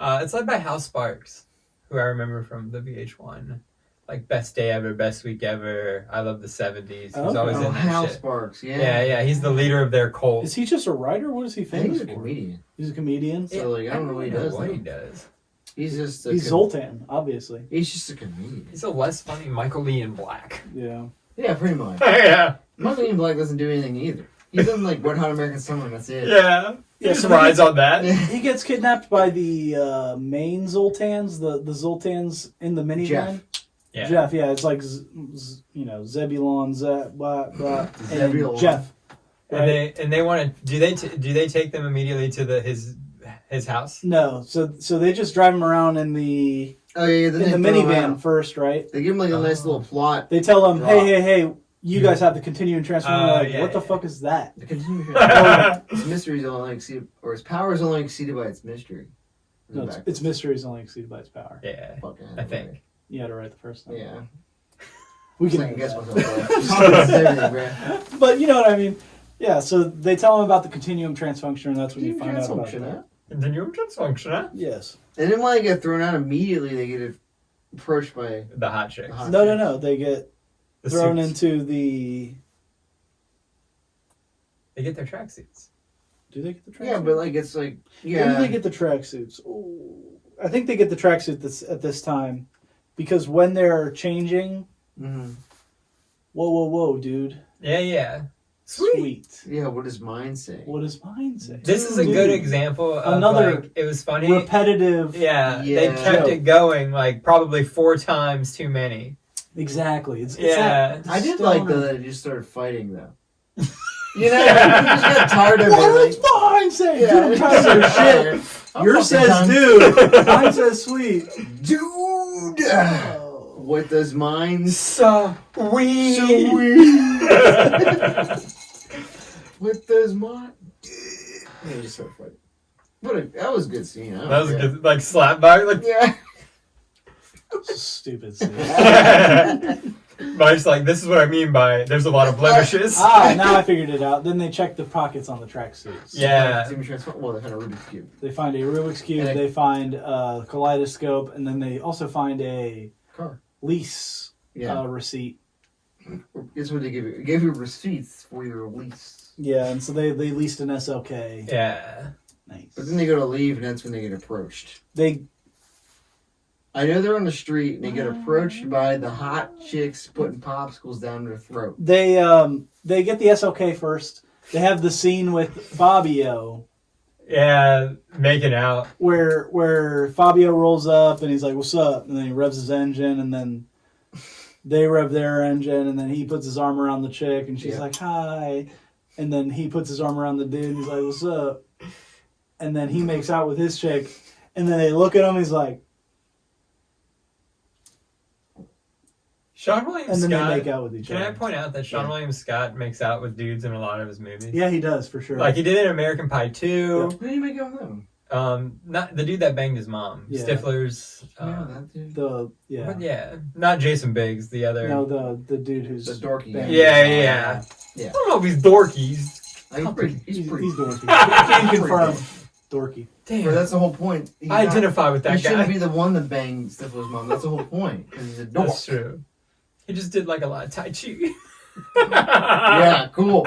It's led by Hal Sparks, who I remember from the VH1. Like Best Day Ever, Best Week Ever, I Love the 70s. He's Okay. always Oh, in that Hal shit. Sparks. Yeah. Yeah, he's the leader of their cult. Is he just a writer? What is he I think famous he's a for? comedian. He's a comedian. So like I don't know what he does. What he though. does. He's just a He's Zoltan, obviously. He's just a comedian. He's a less funny Michael Lee in Black. Yeah. Yeah, pretty much. Yeah. Michael Ian Black doesn't do anything either. He's done like Wet Hot American Summer, and that's it. Yeah. He Yeah, just so rides on that. He gets kidnapped by the main Zoltans, the Zoltans in the minivan. Jeff. Yeah. Jeff, yeah, it's like Zebulon, blah, blah, and Zebulon. Jeff. And they want to. Do they take them immediately to his house? No, so they just drive him around in the minivan first, right? They give him like a nice little plot. They tell him, hey, you guys have the Continuum Transfunctioner. What the fuck is that? The Continuum Transfunctioner. His mystery is only exceeded, or his power is only exceeded by its mystery. No, its mystery is only exceeded by its power. Yeah, Fucking I think. You had it right the first time. Yeah. We I can guess myself. But you know what I mean? Yeah, so they tell him about the Continuum Transfunctioner, and that's when you find out about that. Continuum Transfunctioner? Yes. And then when they get thrown out immediately, they get approached by the hot chicks. No. They get thrown suits. into the... They get their tracksuits. Do they get the tracksuits? Yeah, but like it's like When do they get the tracksuits? I think they get the tracksuit at this time, because when they're changing, whoa, dude. Yeah. Sweet. Yeah, what does mine say? What does mine say? This is a good example of Another like, it was funny. Repetitive. Yeah, they kept it going like probably 4 times too many. Exactly. It's I did like though that it just started fighting though. You know, you just got tired of it. What does mine say? Yeah, Dude, I'm tired of your shit. Yours says dude. Mine says sweet. Dude! What does mine So weird. What does mine Yeah, just started fighting. That was a good scene. That was a good, like, slap back. Like, yeah. Stupid scene. But it's like, this is what I mean by there's a lot of blemishes. Now I figured it out. Then they check the pockets on the tracksuits. Yeah. Well, they found a Rubik's Cube. They find a Rubik's Cube, they find a kaleidoscope, and then they also find a car lease receipt. Guess what they give you? They gave you receipts for your lease. Yeah, and so they leased an SLK. Yeah. Nice. But then they go to leave, and that's when they get approached. I know they're on the street, and they get approached by the hot chicks putting popsicles down their throat. They get the SLK first. They have the scene with Fabio. Yeah, making out. Where Fabio rolls up, and he's like, "What's up?" And then he revs his engine, and then they rev their engine, and then he puts his arm around the chick, and she's like, "Hi." And then he puts his arm around the dude, and he's like, "What's up?" And then he makes out with his chick, and then they look at him, he's like... Sean William Scott. And then they make out with each other. Can I point out that Sean William Scott makes out with dudes in a lot of his movies? Yeah, he does, for sure. Like, he did it in American Pie 2. Yeah. Who do you make out with them? Not the dude that banged his mom. Yeah. Stifler's. That dude. But yeah, not Jason Biggs. The other. No, the dude who's the dorky guy. Yeah. I don't know if he's dorky. He's dorky. Can confirm. Dorky. Damn. Well, that's the whole point. I identify with that guy. He shouldn't be the one that bangs Stifler's mom. That's the whole point. Because he's a dork. That's true. He just did like a lot of Tai Chi. Yeah, cool.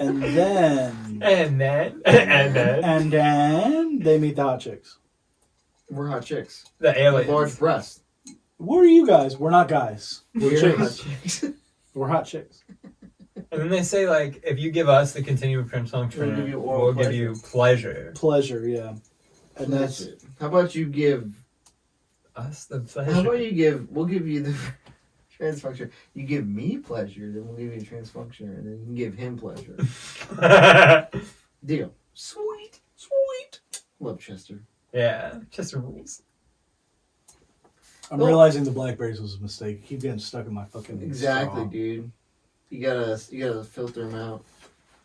And then they meet the hot chicks. We're hot chicks. The aliens. Large breasts. What are you guys? We're not guys. We're Hot chicks. chicks. We're hot chicks. And then they say, like, if you give us the Continuum Transfunctioner, we'll give you pleasure. Pleasure, yeah. And that's it. How about you give us the pleasure? How about we'll give you the transfunctioner. You give me pleasure, then we'll give you a transfunctioner, and then you can give him pleasure. Deal. Sweet. Love Chester. Yeah, Chester rules. I'm realizing the blackberries was a mistake. I keep getting stuck in my fucking Exactly, straw. dude. You gotta filter them out.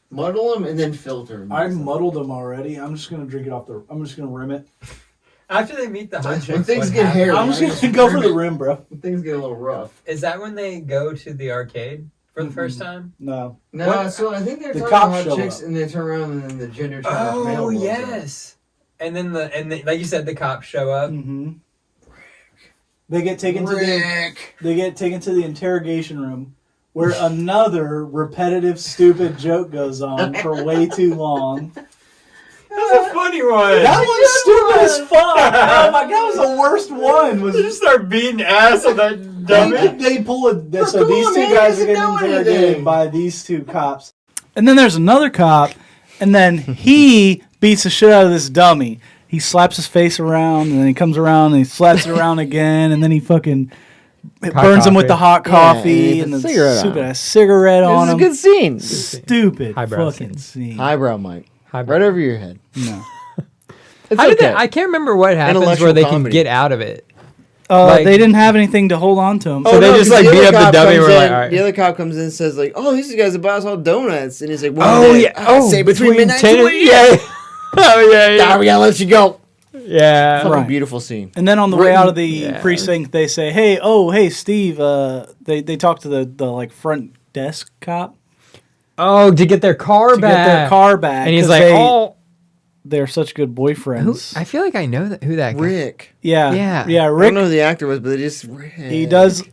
Muddle them and then filter them. I muddled them already. I'm just gonna drink it off I'm just gonna rim it. After they meet the hot When chicks, things get hairy, I'm just gonna go for the rim, bro. When things get a little rough. Is that when they go to the arcade for the first time? No. So I think they're the talking cops about show chicks, up. and they turn around, and then the gender trans male. Oh rolls yes. And then like you said, the cops show up. Mm-hmm. They get taken to the interrogation room, where another repetitive, stupid joke goes on for way too long. That's a funny one. That one's stupid as fuck. Oh my god, that was the worst one. They just start beating ass on that dummy. They pull these cool, two man. guys He are getting doesn't know interrogated anything. by these two cops. And then there's another cop, and then he beats the shit out of this dummy. he slaps his face around, and then he comes around and he slaps it around again, and then he fucking burns him with the hot coffee and and he the puts a cigarette on stupid him. ass cigarette This on is a him. good scene. Stupid Highbrow fucking scene. Highbrow, Mike. Highbrow. Right over your head. No. It's How did okay. that? I can't remember what happens Intellectual where they comedy. can get out of it. They didn't have anything to hold on to him. So they just, 'cause like, beat other up the cop dummy and comes we're like, in- all right. The other cop comes in and says, like, oh, these guys about us all donuts. And he's like, Oh, yeah. Oh, say between midnight 10 to and- yeah. Oh, yeah, Yeah, we gotta let you go. Yeah. Fucking Right. beautiful scene. And then on the way out of the Yeah. precinct, they say, "Hey, Steve." They talk to the like front desk cop Oh, to get their car to back. get their car back, And he's 'cause like, they're such good who? boyfriends. I feel like I know who that guy. Rick. Yeah, Yeah. I don't Rick. know who the actor was, but they just Rick. He does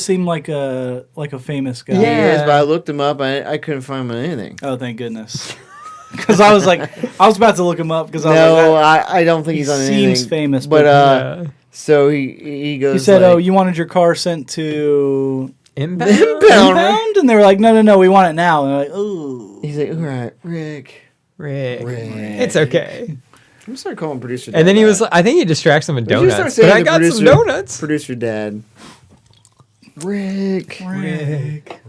seem like a famous guy. He Yeah. is, but I looked him up. I couldn't find him on anything. Oh, thank goodness. Because I was about to look him up because I was No, like, I don't think he he's on seems anything. famous, But Yeah. so he goes. he said, like, "Oh, you wanted your car sent to Impound? impound?" And they were like, "No, we want it now." And they're like, "Ooh." He's like, all right, Rick. Rick. Rick. It's okay. I'm gonna start calling producer. And then dad he was that. like, I think he distracts them with We should start donuts. saying But I to got some producer- donuts. Producer dad. Rick. Rick.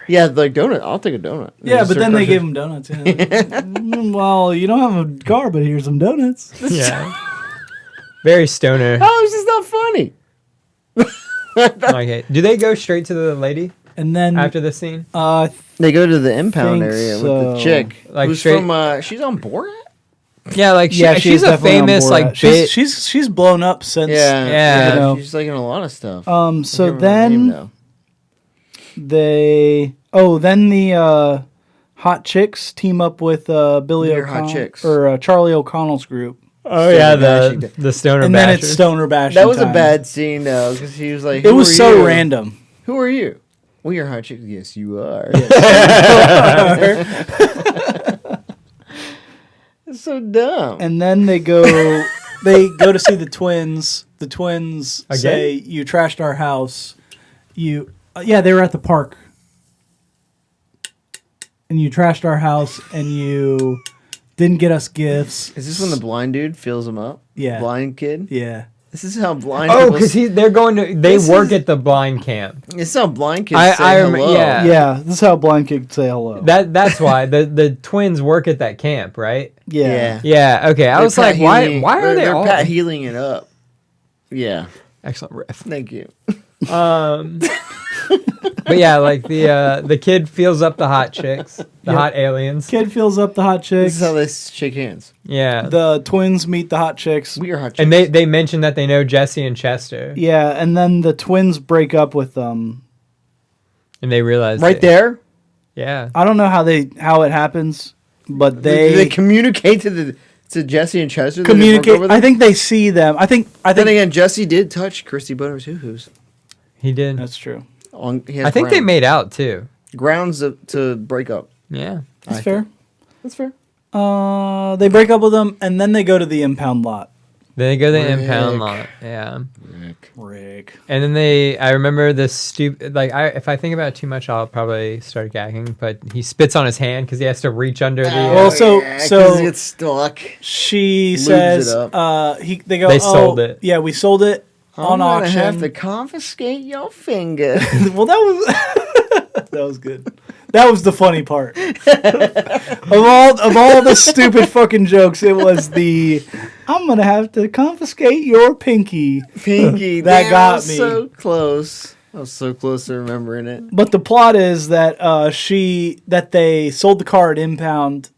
Yeah, like donut. I'll take a donut. Yeah, Just but then start they crushing- gave him donuts. Well, you don't have a car, but here's some donuts. Yeah. Very stoner. Oh, it's just not funny. Okay. Do they go straight to the lady And then after the scene? They go to the impound Think area with so. the chick Like who's straight- from. She's on Borat. Yeah, like yeah, she's a definitely on famous Borat. like she's, bit. she's blown up since. Yeah. You know. She's like in a lot of stuff. So I can't remember her name, then though. then the hot chicks team up with Billy Your Hot O'Connell Chicks. or Charlie O'Connell's group, Oh yeah, Stoner the stoner. and then it's bashers. Stoner Bash. That was a bad scene though, because he was like, It "Who was are so you? random. Who are you? We are hot chicks. Yes, you are. It's so dumb. And then they go to see the twins. The twins Again? say, "You trashed our house." You they were at the park. And you trashed our house and you didn't get us gifts. Is this when the blind dude fills him up? Yeah. Blind kid? Yeah. This is how blind Oh, people because they're going to. They This work is- at the blind camp. This is how blind kids I say remember- hello. yeah. Yeah, this is how blind kids say hello. That's why the twins work at that camp, right? yeah. Yeah. Okay. I They're was like, Pat why? Healing- Why are they they're all? Pat healing it up? Yeah. Excellent riff. Thank you. But yeah, like the kid feels up the hot chicks, the hot aliens. Kid fills up the hot This chicks. is how they shake hands. Yeah. The twins meet the hot chicks. We are hot chicks. And they mention that they know Jesse and Chester, Yeah, and then the twins break up with them. and they realize right there. Yeah. I don't know how it happens, but Do they they communicate to Jesse and Chester? that they broke communicate. up with I them? think they see them. I think Then again, Jesse did touch Christy Butter's hoo-hoos. He did. that's true. He has I think they grounds. made out too. grounds to break up. Yeah. That's I fair. think. That's fair. They break up with them, and then they go to the impound lot. Then they go to the Rick. impound lot. Yeah. Rick. And then I remember this stupid, if I think about it too much, I'll probably start gagging, but he spits on his hand because he has to reach under the, Well, so- 'cause it's stuck. She Lubes says, it up. they go, They sold it. Yeah, we sold it on I'm gonna auction. have to confiscate your finger. Well, that was that was good. That was the funny part. of all the stupid fucking jokes, it was the I'm gonna have to confiscate your pinky. Pinky, That damn, got I was me. so close. I was so close to remembering it. But the plot is that they sold the car at impound.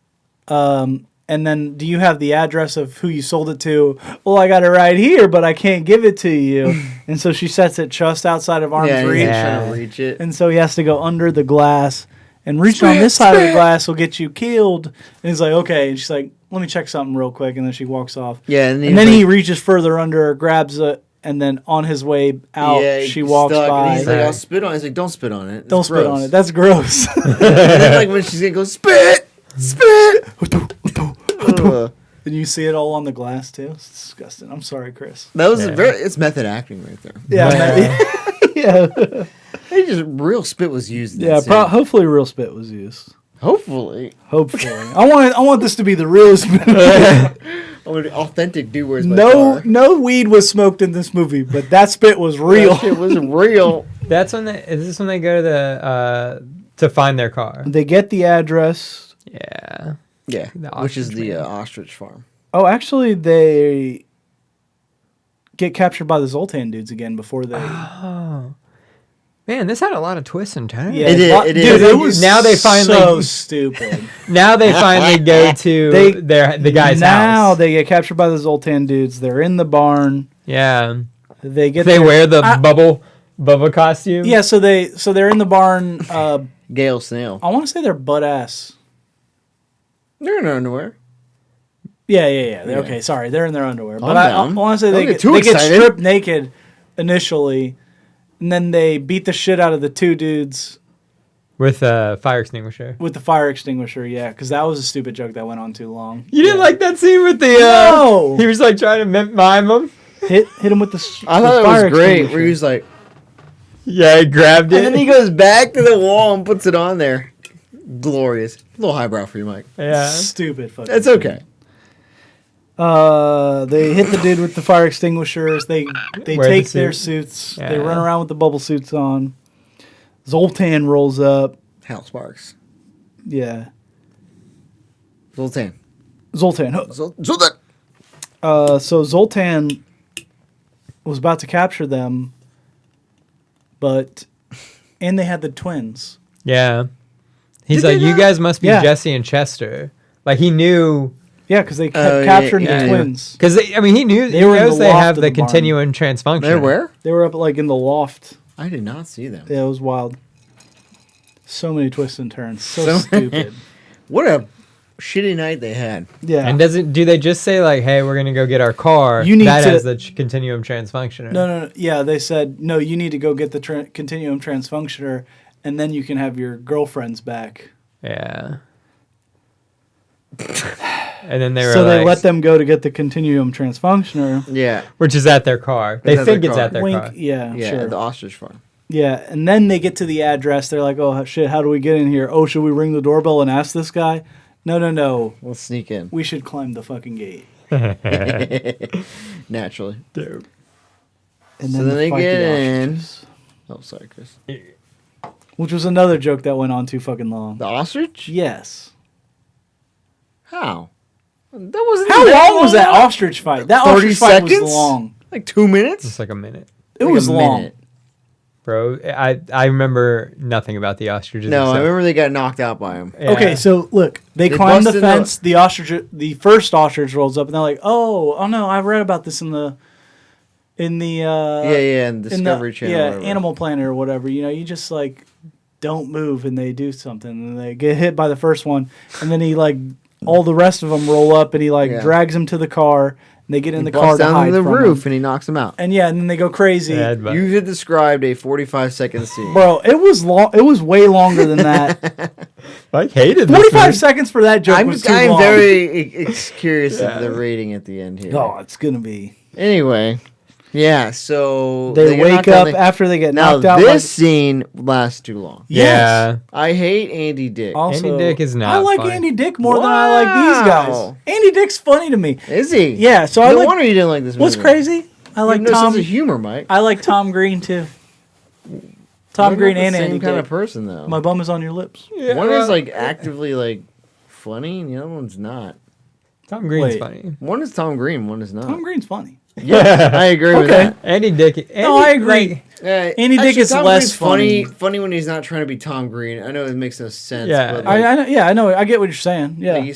And then, do you have the address of who you sold it to? Well, I got it right here, but I can't give it to you. And so she sets it just outside of arm's Yeah, he's reach. trying to reach it. And so he has to go under the glass. And reaching on this side of the glass will get you killed. And he's like, okay. And she's like, let me check something real quick. And then she walks off. Yeah, and And then he reaches further under, grabs it, and then on his way out, she walks by. And he's like, I'll spit on it. He's like, don't spit on it. Don't It's spit on gross. it. That's gross. And then, like, when she's going to go, spit! Spit! Ugh. And you see it all on the glass, too. It's disgusting. I'm sorry, Chris. That was Yeah. it's method acting right there. Yeah. yeah. They just real spit was used. in Yeah, that scene. hopefully real spit was used. Hopefully. Hopefully. I want this to be the realest movie. Authentic dude. Where's my No, car? no weed was smoked in this movie, but that spit was real. That shit was real. That's when is this when they go to the to find their car? They get the address. Yeah. Yeah, The which is ostrich the man. ostrich farm. Oh, actually, they get captured by the Zoltan dudes again before they. Oh. Man, this had a lot of twists and turns. It did, it Dude, did. it was Now they finally- so stupid. Now they finally go to the guy's Now house. they get captured by the Zoltan dudes. They're in the barn. Yeah. They get. They their- wear the I- Bubba costume. Yeah, so they're in the barn. Gale Snail. I want to say they're butt ass. They're in underwear. Yeah. Yeah. Okay, sorry, they're in their underwear. Calm But I down. want to say Don't they get get, too they get excited. stripped naked initially, and then they beat the shit out of the two dudes With a fire extinguisher. with the fire extinguisher. Yeah, because that was a stupid joke that went on too long. You didn't like that scene with the No! he was like trying to mime him. Hit him with the. I the thought it fire was great. extinguisher. Where he was like, Yeah, he grabbed it. and then he goes back to the wall and puts it on there. Glorious. A little highbrow for you, Mike. yeah. Stupid. Fucking. That's okay. They hit the dude with the fire extinguishers. They Wear take the their suit. suits. Yeah. They run around with the bubble suits on. Zoltan rolls up. Hal Sparks. Yeah, Zoltan. Zoltan. Zoltan. So Zoltan was about to capture them, and they had the twins. Yeah. He's Did like, they you not? guys must be Yeah. Jesse and Chester. Like he knew, Yeah, because they Oh, yeah, captured yeah, the yeah. twins. because he knew. They He were in knows the they loft have of the the barn. continuum transfunction. They're where? They were up like in the loft. I did not see them. Yeah, it was wild. So many twists and turns. So So- stupid. What a shitty night they had. Yeah. And do they just say like, "Hey, we're gonna go get our car"? You need that to- has the continuum transfunctioner. No. Yeah, they said no. You need to go get the continuum transfunctioner, and then you can have your girlfriends back. Yeah. And then they were So like, they let them go to get the continuum transfunctioner. Yeah. which is at their car. They It's at think their it's car. at their Wink. car. Yeah, Yeah, sure. at the ostrich farm. Yeah, and then they get to the address. They're like, "Oh shit, how do we get in here? Oh, should we ring the doorbell and ask this guy?" No. We'll sneak in. We should climb the fucking gate. Naturally. Dude. And So then they fight get the in. ostriches. Oh, sorry, Chris. Which was another joke that went on too fucking long. The ostrich? Yes. How? That wasn't How that long was that ostrich fight? That 30 ostrich fight seconds? was long. Like 2 minutes? Just like a minute, It Like was a long. minute. bro. I remember nothing about the ostriches. No, I except- remember they got knocked out by him. Yeah. Okay, so look, they They climb the busted the- fence. The ostrich, the first ostrich rolls up, and they're like, "Oh no, I read about this in the Yeah, and Discovery Channel. yeah, whatever. Animal Planet or whatever. You know, you just like don't move, and they do something, and they get hit by the first one, and then he like all the rest of them roll up, and he like Yeah. drags them to the car, and they get in He the car busts to down hide the from roof him. and he knocks him out. And yeah, and then they go crazy. Yeah, but- You had described a 45-second scene. Bro, it was long. It was way longer than that. I hated this 45 movie. seconds for that joke was too I'm long. very curious Yeah. of the rating at the end here. Oh, it's gonna be. Anyway, yeah. So They get wake knocked out, up after they get Now knocked out. this Like, scene lasts too long. Yeah. I hate Andy Dick. also, Andy Dick is not I like funny. Andy Dick more than I like these guys. Wow. Andy Dick's funny to me. Is he? Yeah, so I no like. wonder you didn't like this movie. What's crazy? I You like have no Tom. sense of humor, Mike. I like Tom Green too. Tom You're Green not the and same Andy kind Dick. of person though. My bum is on your lips. Yeah, One well, is like actively like funny, and the other one's not. Tom Green's Wait. funny. One is Tom Green, one is not. Tom Green's funny. Yeah, I agree with Okay. that. Andy Dick. No, I agree. like, Andy Dick is Tom less Green's funny. funny when he's not trying to be Tom Green. I know it makes no sense. Yeah. but like, I know. Yeah, I know. I get what you're saying. Yeah. he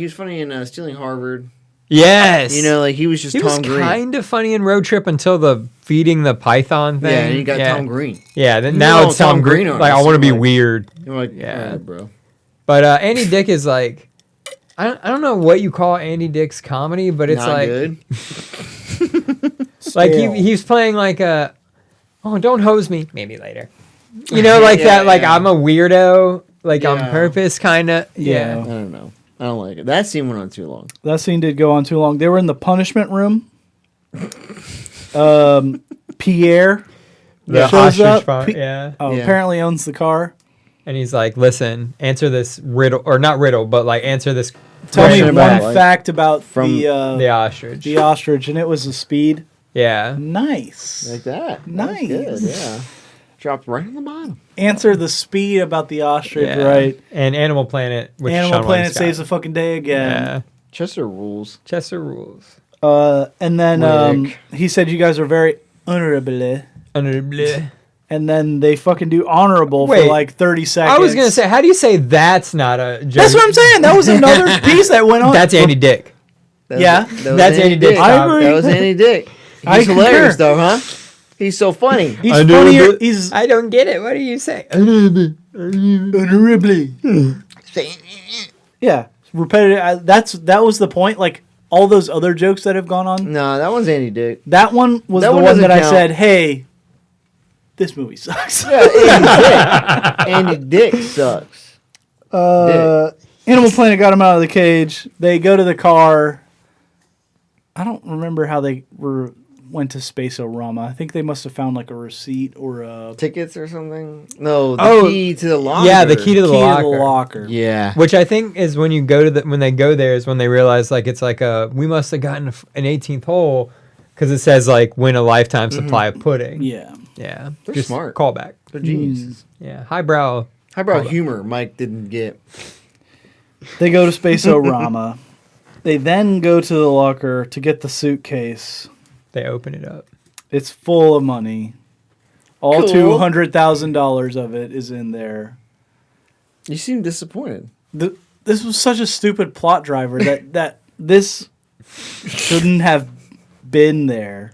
was funny in Stealing Harvard. yes. You know, like he was just he Tom was Green. kind of funny in Road Trip until the feeding the python thing. Yeah, and you got Tom Green. Yeah, then You now know it's Tom Green. on Like us, I want to be like- weird. You're like, Yeah. yeah, bro. But Andy Dick is like, I don't know what you call Andy Dick's comedy, but it's Not like good. like Stale. he's playing like a, oh, don't hose me, maybe later. You know, like Yeah, that. Like yeah. I'm a weirdo, like on Yeah. purpose, kind of. I Yeah. don't know. I don't like it. That scene went on too long. That scene did go on too long. They were in the punishment room. Pierre The shows ostrich up. farm. Yeah. Oh, Yeah. apparently owns the car. And he's like, listen, answer this riddle, or not riddle, but like answer this Tell me Question one about, fact about The ostrich. the ostrich, and it was the speed. Yeah. Nice. Like that. Nice. That's good, yeah. Dropped right on the bottom. Answer the speed about the ostrich, Yeah. right? And Animal Planet, which Animal Sean Planet Williams saves got. the fucking day again. Yeah. Chester rules. Chester rules. And then Wick. he said you guys are very honorable. Under bleh. And then they fucking do honorable for Wait. like 30 seconds. I was gonna say, how do you say that's not a joke? That's what I'm saying. That was another piece that went on. That's Andy Dick. That was- Yeah. that was That's Andy Dick. I agree. That was Andy Dick. I He's hilarious, concur. though, huh? He's so funny. He's I know, funnier. but- He's I don't get it. What do you say? honorably. Yeah, repetitive. That was the point. Like all those other jokes that have gone on. No, that one's Andy Dick. That one was That the one one that doesn't I count. said, "Hey, this movie sucks." Yeah, Andy Dick. Andy Dick sucks. Animal Planet got him out of the cage. They go to the car. I don't remember how they went to Space-O-Rama. I think they must have found like a receipt or a Tickets or something? No, the Oh, key to the locker. Yeah, the key to the key locker. to the locker. Yeah. Which I think is when you go to when they go there is when they realize like it's like we must have gotten an 18th hole because it says like win a lifetime supply of pudding. Yeah. Yeah. They're Just smart. Callback. They're geniuses. Yeah. Highbrow. Highbrow humor Mike didn't get. They go to Space-O-Rama. They then go to the locker to get the suitcase. They open it up. It's full of money. All Cool. $200,000 of it is in there. You seem disappointed. This was such a stupid plot driver that this shouldn't have been there.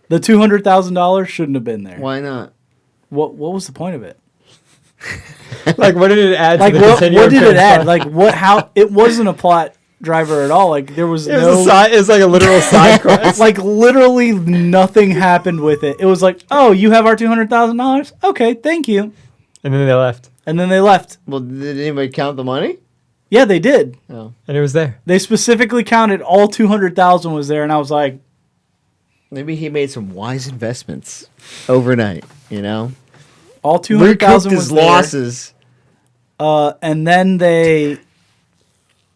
The $200,000 shouldn't have been there. Why not? What was the point of it? Like what did it add Like to the what Continuum did it add? Transfunctioner? Like what? How? It wasn't a plot driver at all. Like there was It was, no. it was like a literal side quest. Like literally nothing happened with it. It was like, oh, you have our $200,000. Okay, thank you. And then they left. And then they left. Well, did anybody count the money? Yeah, they did. Oh. And it was there. They specifically counted all 200,000 was there, and I was like, Maybe he made some wise investments overnight, you know? all Recouped 200,000 was his there. losses. And then they,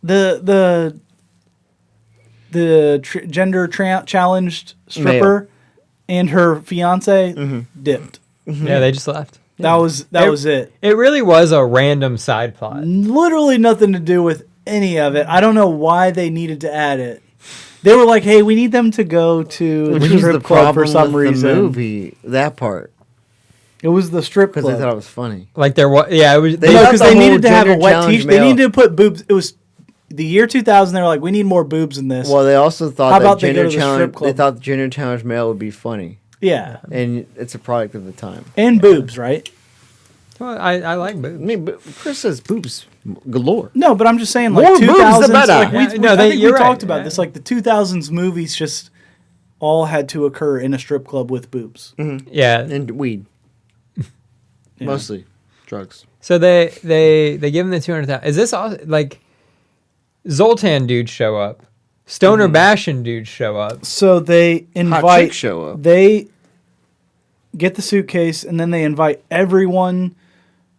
the gender challenged stripper and her fiance dipped. Yeah, they just left. That was it. It really was a random side plot. Literally nothing to do with any of it. I don't know why they needed to add it. They were like, "Hey, we need them to go to Which the was the strip club for problem some with reason." the movie, that part. It was the strip Because club. they thought it was funny. Like there was, yeah, it was. They No, thought because the they whole needed to have a gender wet challenge t-shirt. They male- needed to put boobs. It was the year 2000. They were like, "We need more boobs in this." Well, they also How thought that about they go gender to the strip challenge. They club? thought the gender challenge male would be funny, yeah, and it's a product of the time. and boobs, right? Well, I like I boobs. mean, but Chris says boobs galore. No, but I'm just saying, like More boobs, the 2000s. better. Like Yeah, we, no, I they- think we you're right, talked about yeah. this. Like the 2000s movies just all had to occur in a strip club with boobs. Yeah. And weed, mostly drugs. So they give him the 200,000. Is this all like Zoltan dudes show up, Stoner Bastion dudes show up? So they Hot invite. chicks show up. They get the suitcase, and then they invite everyone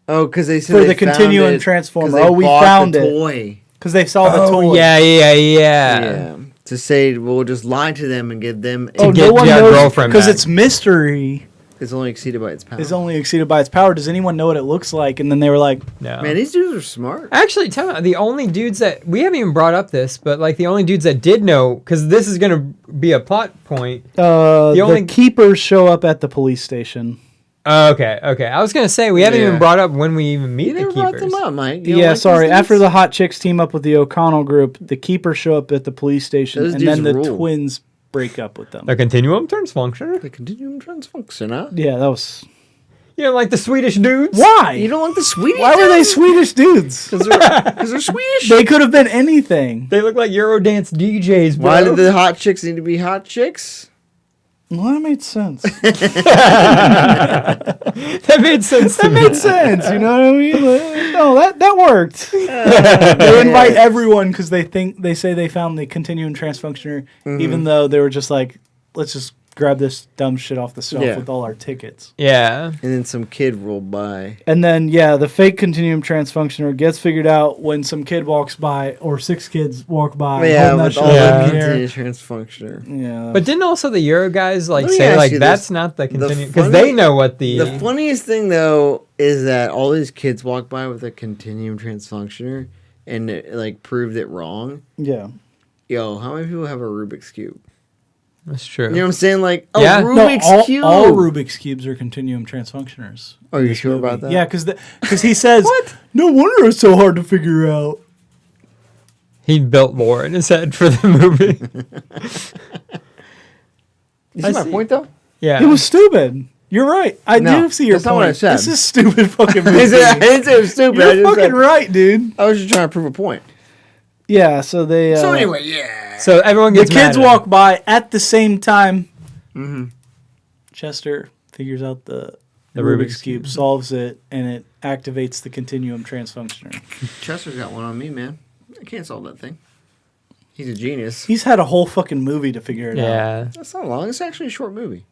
Oh, because they said for they the found Continuum it 'cause Transformer. they Oh, we bought found the it toy. because they saw the toy. Yeah. Yeah. To say we'll just lie to them and give them. Oh, get no one your knows girlfriend because back. it's mystery. It's only exceeded by its power. Is only exceeded by its power. Does anyone know what it looks like? And then they were like, No. Man, these dudes are smart. Actually, tell me, the only dudes that we haven't even brought up this, but like the only dudes that did know, because this is gonna be a plot point. the only- keepers show up at the police station. Okay. I was gonna say we haven't Yeah. even brought up when we even meet You the never brought keepers. them up, Mike. You don't Yeah, like sorry. those After dudes? the hot chicks team up with the O'Connell group, the keepers show up at the police station, Those and then the dudes rule. twins break up with them. The Continuum Transfunctioner. The Continuum Transfunctioner. Yeah, that was You know, like the Swedish dudes. why. You don't want the Swedish? Why were they Swedish dudes? Because they're Swedish. They could have been anything. They look like Eurodance DJs, bro. Why did the hot chicks need to be hot chicks? Well, that made sense. That made sense. That made sense. You know what I mean? No, that worked. They invite everyone because they say they found the Continuum Transfunctioner, even though they were just like, let's just grab this dumb shit off the shelf Yeah. with all our tickets. Yeah. And then some kid rolled by. And then, yeah, the fake Continuum Transfunctioner gets figured out when some kid walks by, or 6 kids walk by. Yeah, holding that with shit all up Yeah. in the the air. continuous transfunctioner. Yeah. But didn't also the Euro guys like Let me say ask like you that's this. not the The continuum because funny- they know what the The funniest thing, though, is that all these kids walk by with a continuum transfunctioner and it, like, proved it wrong. yeah. Yo, how many people have a Rubik's Cube? That's true. You know what I'm saying? Like, a Yeah. Rubik's Cube. All Rubik's Cubes are Continuum Transfunctioners. Are you sure about that? Yeah, because he says, no wonder it's so hard to figure out. He built lore in his head for the movie. You I see my see. point, though? Yeah. It was stupid. You're right. I No, do see your that's not point. what I said. This is stupid fucking I movie. didn't say it was stupid. I You're just fucking said, right, dude. I was just trying to prove a point. Yeah, so they... So anyway, yeah. So everyone the gets mad kids at walk by at the same time. Mm-hmm. Chester figures out the The Rubik's, Rubik's Cube, Cube. solves it, and it activates the Continuum Transfunctioner. Chester's got one on me, man. I can't solve that thing. He's a genius. He's had a whole fucking movie to figure it out. Yeah. That's not long. It's actually a short movie.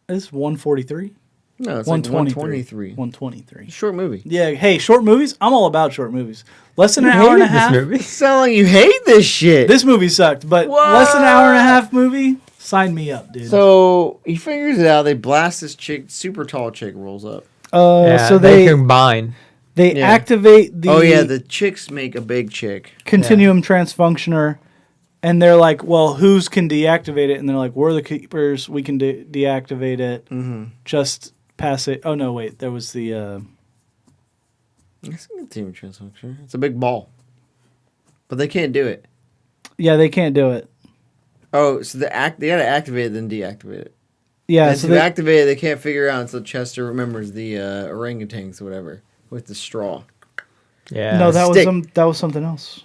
It's 143? No, it's like 123. 123. 123. Short movie. Yeah, hey, short movies? I'm all about short movies. Less than an You hour and a hated this half. movie. You sound like you hate this shit. This movie sucked, but less than an hour and a half movie? Sign me up, dude. So he figures it out. They blast this chick, super tall chick, rolls up. Yeah, so they they combine. Yeah. activate the Oh yeah, the chicks make a big chick. Continuum Transfunctioner, and they're like, well, who's can deactivate it? And they're like, we're the keepers. We can deactivate it. Mm-hmm. Just pass it. Oh, no, wait. There was the... It's a good team transfunction. It's a big ball, but they can't do it. Yeah, they can't do it. Oh, so they gotta activate it, then deactivate it. Yeah, And so to they, activate it, they can't figure it out until Chester remembers the orangutans or whatever with the straw. Yeah. no, that stick. was something else.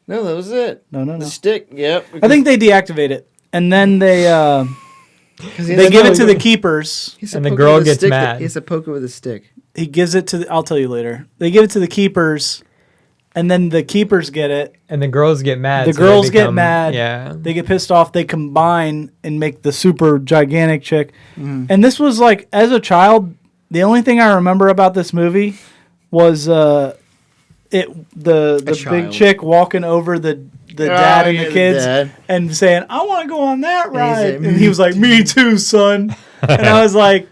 No, that was it. No. The stick. Yep. I think they deactivate it, and then they give it to the keepers. And the girl gets mad. He has to poke it with a stick. He gives it to. I'll tell you later. They give it to the keepers, and then the keepers get it. And the girls get mad. The so they girls get become- mad. Yeah. They get pissed off. They combine and make the super gigantic chick. Mm-hmm. And this was like, as a child, the only thing I remember about this movie was the big child. chick walking over the dad and yeah, the the kids dad. and saying, "I want to go on that he ride." said, And he was like, "Me too, son." And I was like,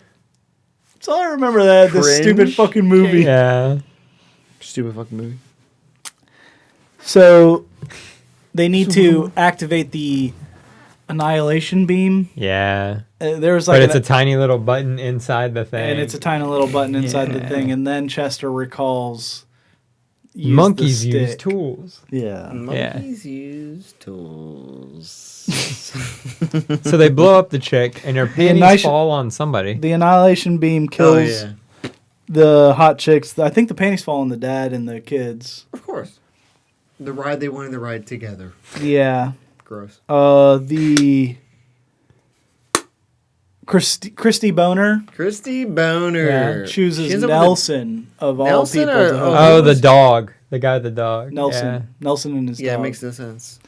"So I remember that this Cringe. stupid fucking movie." Yeah. Stupid fucking movie. So they need to activate the annihilation beam. Yeah. There was like But it's a tiny little button inside the thing. and it's a tiny little button inside the Yeah. thing, and then Chester recalls use monkeys the use stick. tools. Yeah. Monkeys use tools. So they blow up the chick, and her panties annihilation- fall on somebody. The annihilation beam Oh kills yeah, the hot chicks. I think the panties fall on the dad and the kids. of course. The ride they wanted to ride together. Yeah. Gross. The Christy Boner Christy Boner Yeah. chooses She ends up with Nelson of all Nelson people. or- to oh, hook Oh, up. the dog. The guy with the dog. Nelson. Yeah. Nelson and his yeah, dog. it makes no sense.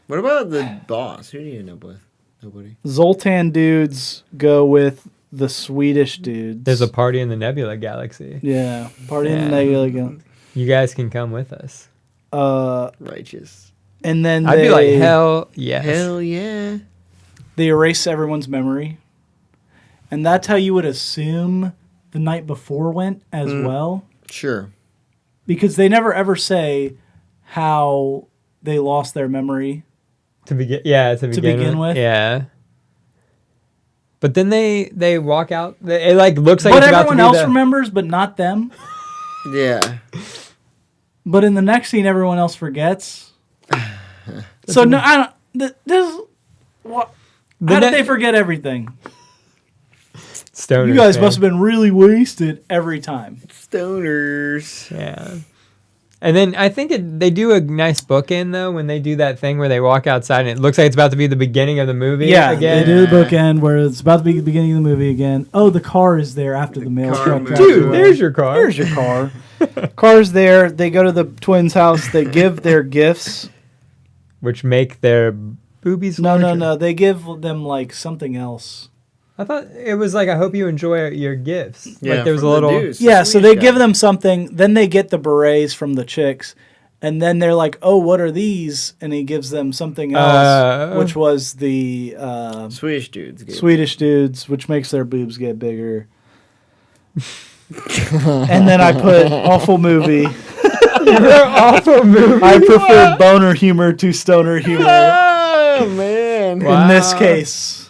What about the boss? Who do you end up with? Nobody. Zoltan dudes go with the Swedish dudes. There's a party in the Nebula Galaxy. yeah party in the Yeah. Nebula again. You guys can come with us. Righteous. And then I'd they be like, hell yes. Hell yeah. they erase everyone's memory, and that's how you would assume the night before went as well, Sure. because they never ever say how they lost their memory. To begin with. Yeah. But then they walk out. It like looks like But it's about everyone to be else the, remembers, but not them. Yeah. But in the next scene, everyone else forgets. So no, I don't. This what? How did they forget everything? Stoners, You guys man. must have been really wasted every time. Stoners. Yeah. And then I think they do a nice bookend though when they do that thing where they walk outside and it looks like it's about to be the beginning of the movie. Yeah, again. they do the bookend where it's about to be the beginning of the movie again. Oh, the car is there after the mail car truck. moved. drives Dude, away. there's your car. There's your car. Car's there. They go to the twins' house. They give their gifts. Which make their boobies? No. They give them like something else. I thought it was like, I hope you enjoy your gifts. Yeah, like there was a from the little. dudes. Yeah, The so they Swedish give guy. them something. Then they get the berets from the chicks. And then they're like, oh, what are these? And he gives them something else, which was the Swedish dudes. Gave Swedish dudes, which makes their boobs get bigger. And then I put awful movie. awful movie. I prefer boner humor to stoner humor Oh man. Wow. in this case.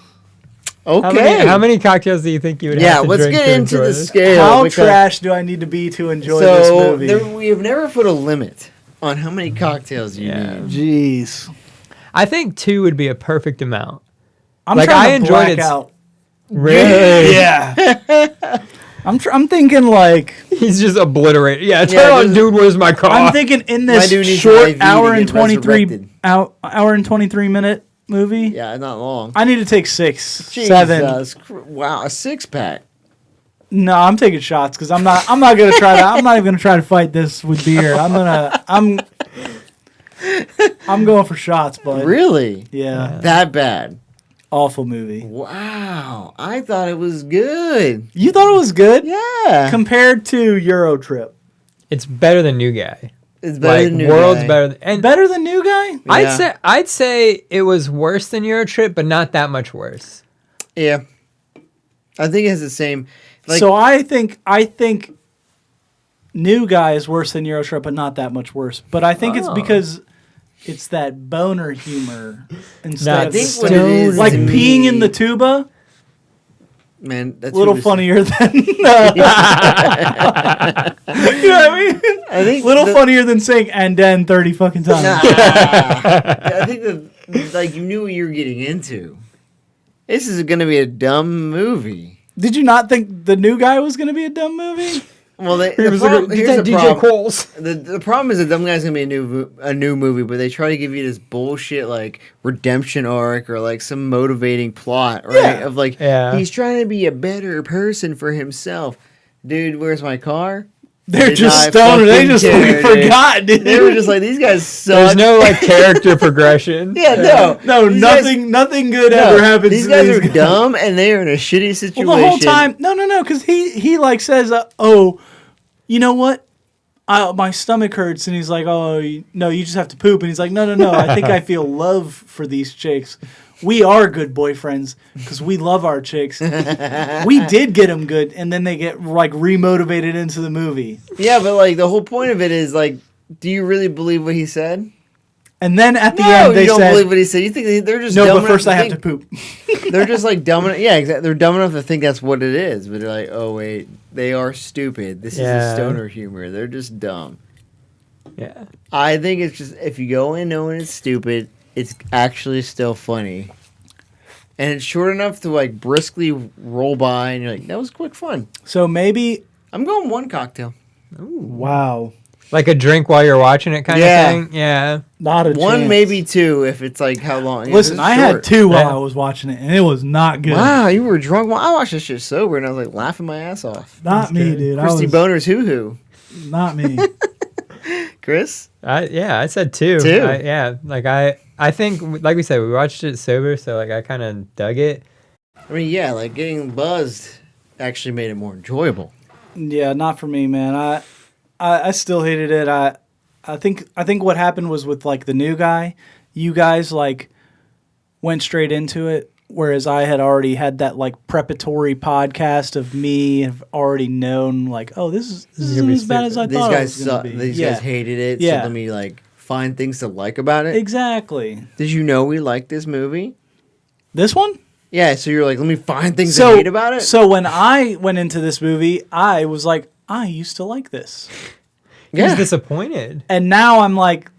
Okay. How many cocktails do you think you would Yeah, have to let's drink get to into enjoy the this? scale. How because- trash do I need to be to enjoy this So movie? we have never put a limit on how many cocktails you Yeah. need. Jeez. I think 2 would be a perfect amount. I'm Like, trying I to enjoyed black it. out. Really? Yeah. I'm thinking like He's just obliterated. Yeah, turn Yeah, on, this- dude. Where's my car? I'm thinking in My this dude needs short an IV hour to and get 23 resurrected. hour and 23 minute movie. Yeah, not long. I need to take 6, 7. Jesus, wow, a 6-pack. No, I'm taking shots because I'm not gonna try to. I'm not even gonna try to fight this with beer. I'm going for shots, bud. Really? Yeah, That bad? awful movie. Wow, I thought it was good. You thought it was good Yeah, compared to Euro Trip. It's better than New Guy. it's better Like than New worlds Guy. better. And Better than New Guy? Yeah. I'd say it was worse than Eurotrip, but not that much worse. Yeah, I think it has the same. Like, So I think New Guy is worse than Euro Trip, but not that much worse. But I think it's Oh. because it's that boner humor instead Nah, of I think the what it is like to peeing me- in the tuba. man, that's A little really- funnier than you know what I mean? I think Little the- funnier than saying and then 30 fucking times. Nah. I think that like you knew what you were getting into. This is going to be a dumb movie. Did you not think the New Guy was going to be a dumb movie? Well, He the was problem, like, here's "Get the that DJ problem. Coles. The problem is that Dumb Guy's gonna be a new movie, but they try to give you this bullshit like redemption arc or like some motivating plot, right? Yeah. Of like Yeah. he's trying to be a better person for himself. Dude, where's my car? They're Did just not stoned. They fucking just care, fucking dude. forgot, dude. They were just like these guys suck. There's no like character progression. yeah, no, no, These nothing good guys, ever no, happens. These to guys these are dumb and they are in a shitty situation. Well, the whole time, no, because he like says, oh, you know what? My stomach hurts, and he's like, oh, no, you just have to poop, and he's like, no, I think I feel love for these chicks. We are good boyfriends because we love our chicks. We did get them good, and then they get like remotivated into the movie, Yeah, but like the whole point of it is like, do you really believe what he said? and then at the No, end you they don't said, believe what he said. You think they're just no, dumb but first I enough have to think- poop. They're just like dumb enough. Yeah, exactly. They're dumb enough to think that's what it is, but they're like, oh wait, they are stupid. This is Yeah. a stoner humor. They're just dumb. Yeah. I think it's just if you go in knowing it's stupid, it's actually still funny, and it's short enough to like briskly roll by, and you're like, that was quick fun. So maybe, I'm going one cocktail. wow, Like a drink while you're watching it kind Yeah. of thing. Yeah. not a One, chance. maybe two, if it's like how long. if Listen, it's I had short. 2 while Yeah. I was watching it, and it was not good. Wow, you were drunk. Well, I watched this shit sober, and I was like laughing my ass off. Not me, good. dude. Christy I was, Boner's hoo-hoo. not me. Chris? I said 2. Two? Yeah. Like I think, like we said, we watched it sober, so like I kind of dug it. I mean, yeah, like getting buzzed actually made it more enjoyable. Yeah, not for me, man. I still hated it. I think what happened was with like the New Guy, you guys like went straight into it, whereas I had already had that like preparatory podcast of me have already known like, oh, this isn't gonna be as bad as I These thought it guys was gonna suck. be. These Yeah, guys hated it. Yeah. So let me like find things to like about it. exactly. Did you know we liked this movie? This one. Yeah. So you're like, let me find things to hate about it. So when I went into this movie, I was like, I used to like this, He was yeah. disappointed. and now I'm like,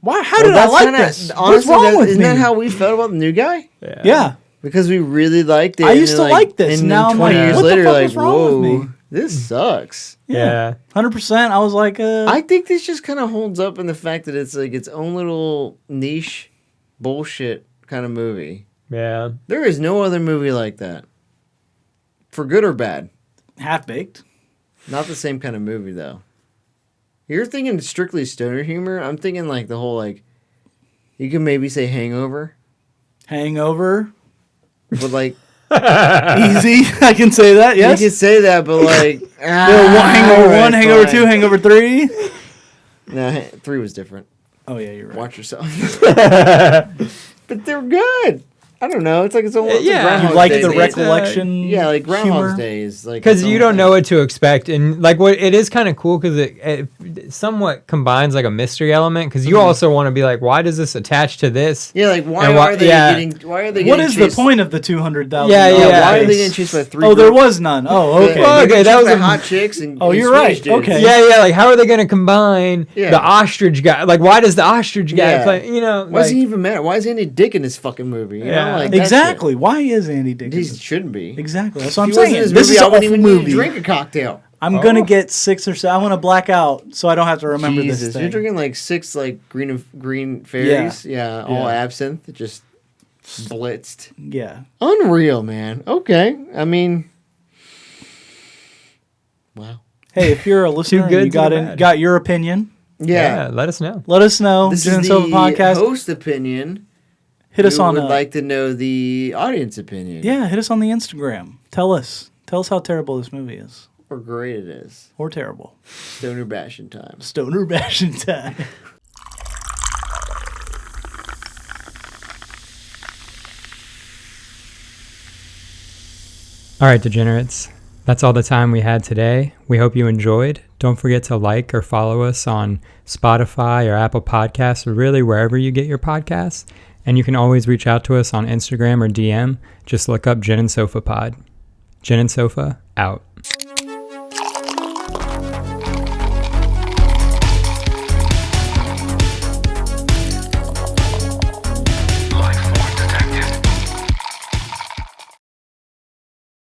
why? How did I that's like kinda- this? What's Honestly, wrong with isn't me? that how we felt about the New Guy? Yeah. Because we really liked it. I and used then, to like this. And Now then I'm 20 like, years what the later, fuck like, is wrong with whoa, me? this sucks. Yeah. 100%. I was like, I think this just kind of holds up in the fact that it's like its own little niche bullshit kind of movie. Yeah. There is no other movie like that. For good or bad. Half Baked. Not the same kind of movie, though. You're thinking strictly stoner humor. I'm thinking like the whole, like, you can maybe say Hangover. Hangover. But like, Easy. I can say that, yes. you can say that, but like, Hangover alright, 1, Hangover fine. 2, Hangover 3. Nah, 3 was different. Oh, yeah, you're right. Watch yourself. But they're good. I don't know. It's like it's a Yeah. Groundhog's You like Day, the man. recollection? Yeah, like Groundhog's humor? Day is like Because its you own don't know thing. what to expect, and like what it is kind of cool because it somewhat combines like a mystery element. Because you also want to be like, why does this attach to this? Yeah, like why And why- are they yeah. getting? Why are they getting? What is the chased- point of the $200,000? Yeah, Yeah, yeah. why are they getting chased by 3? Oh, there groups? was none. Oh, okay. Well, okay, They're that chased was by a- hot chicks and Oh, and you're Swedish right. dudes. Okay. Yeah, like how are they going to combine Yeah. the ostrich guy? Like, why does the ostrich guy Yeah. play? You know, Why does like, he even matter? Why is Andy Dick in this fucking movie? You Yeah. know, like that Exactly. Why is Andy shit. He Dickens? shouldn't be. Exactly. That's what I'm If he wasn't saying. in This movie, is I an wouldn't awful even need to movie. drink a cocktail. I'm gonna get 6 or 7. I want to black out so I don't have to remember Jesus, this thing. you're drinking like 6 like green fairies. Yeah, all Yeah. absinthe, just blitzed. Yeah. Unreal, man. Okay, I mean, wow. Hey, if you're a listener, and good you to the bad. got your opinion. yeah, let us know. Let us know. This Gin and is Sofa the podcast. host opinion. Hit us We on. would like to know the audience opinion. Yeah, hit us on the Instagram. Tell us how terrible this movie is, Or great it is. or terrible. Stoner bashing time. Stoner bashing time. All right, degenerates. That's all the time we had today. We hope you enjoyed. Don't forget to like or follow us on Spotify or Apple Podcasts or really wherever you get your podcasts. And you can always reach out to us on Instagram or DM. Just look up Gin and Sofa Pod. Gin and Sofa, out.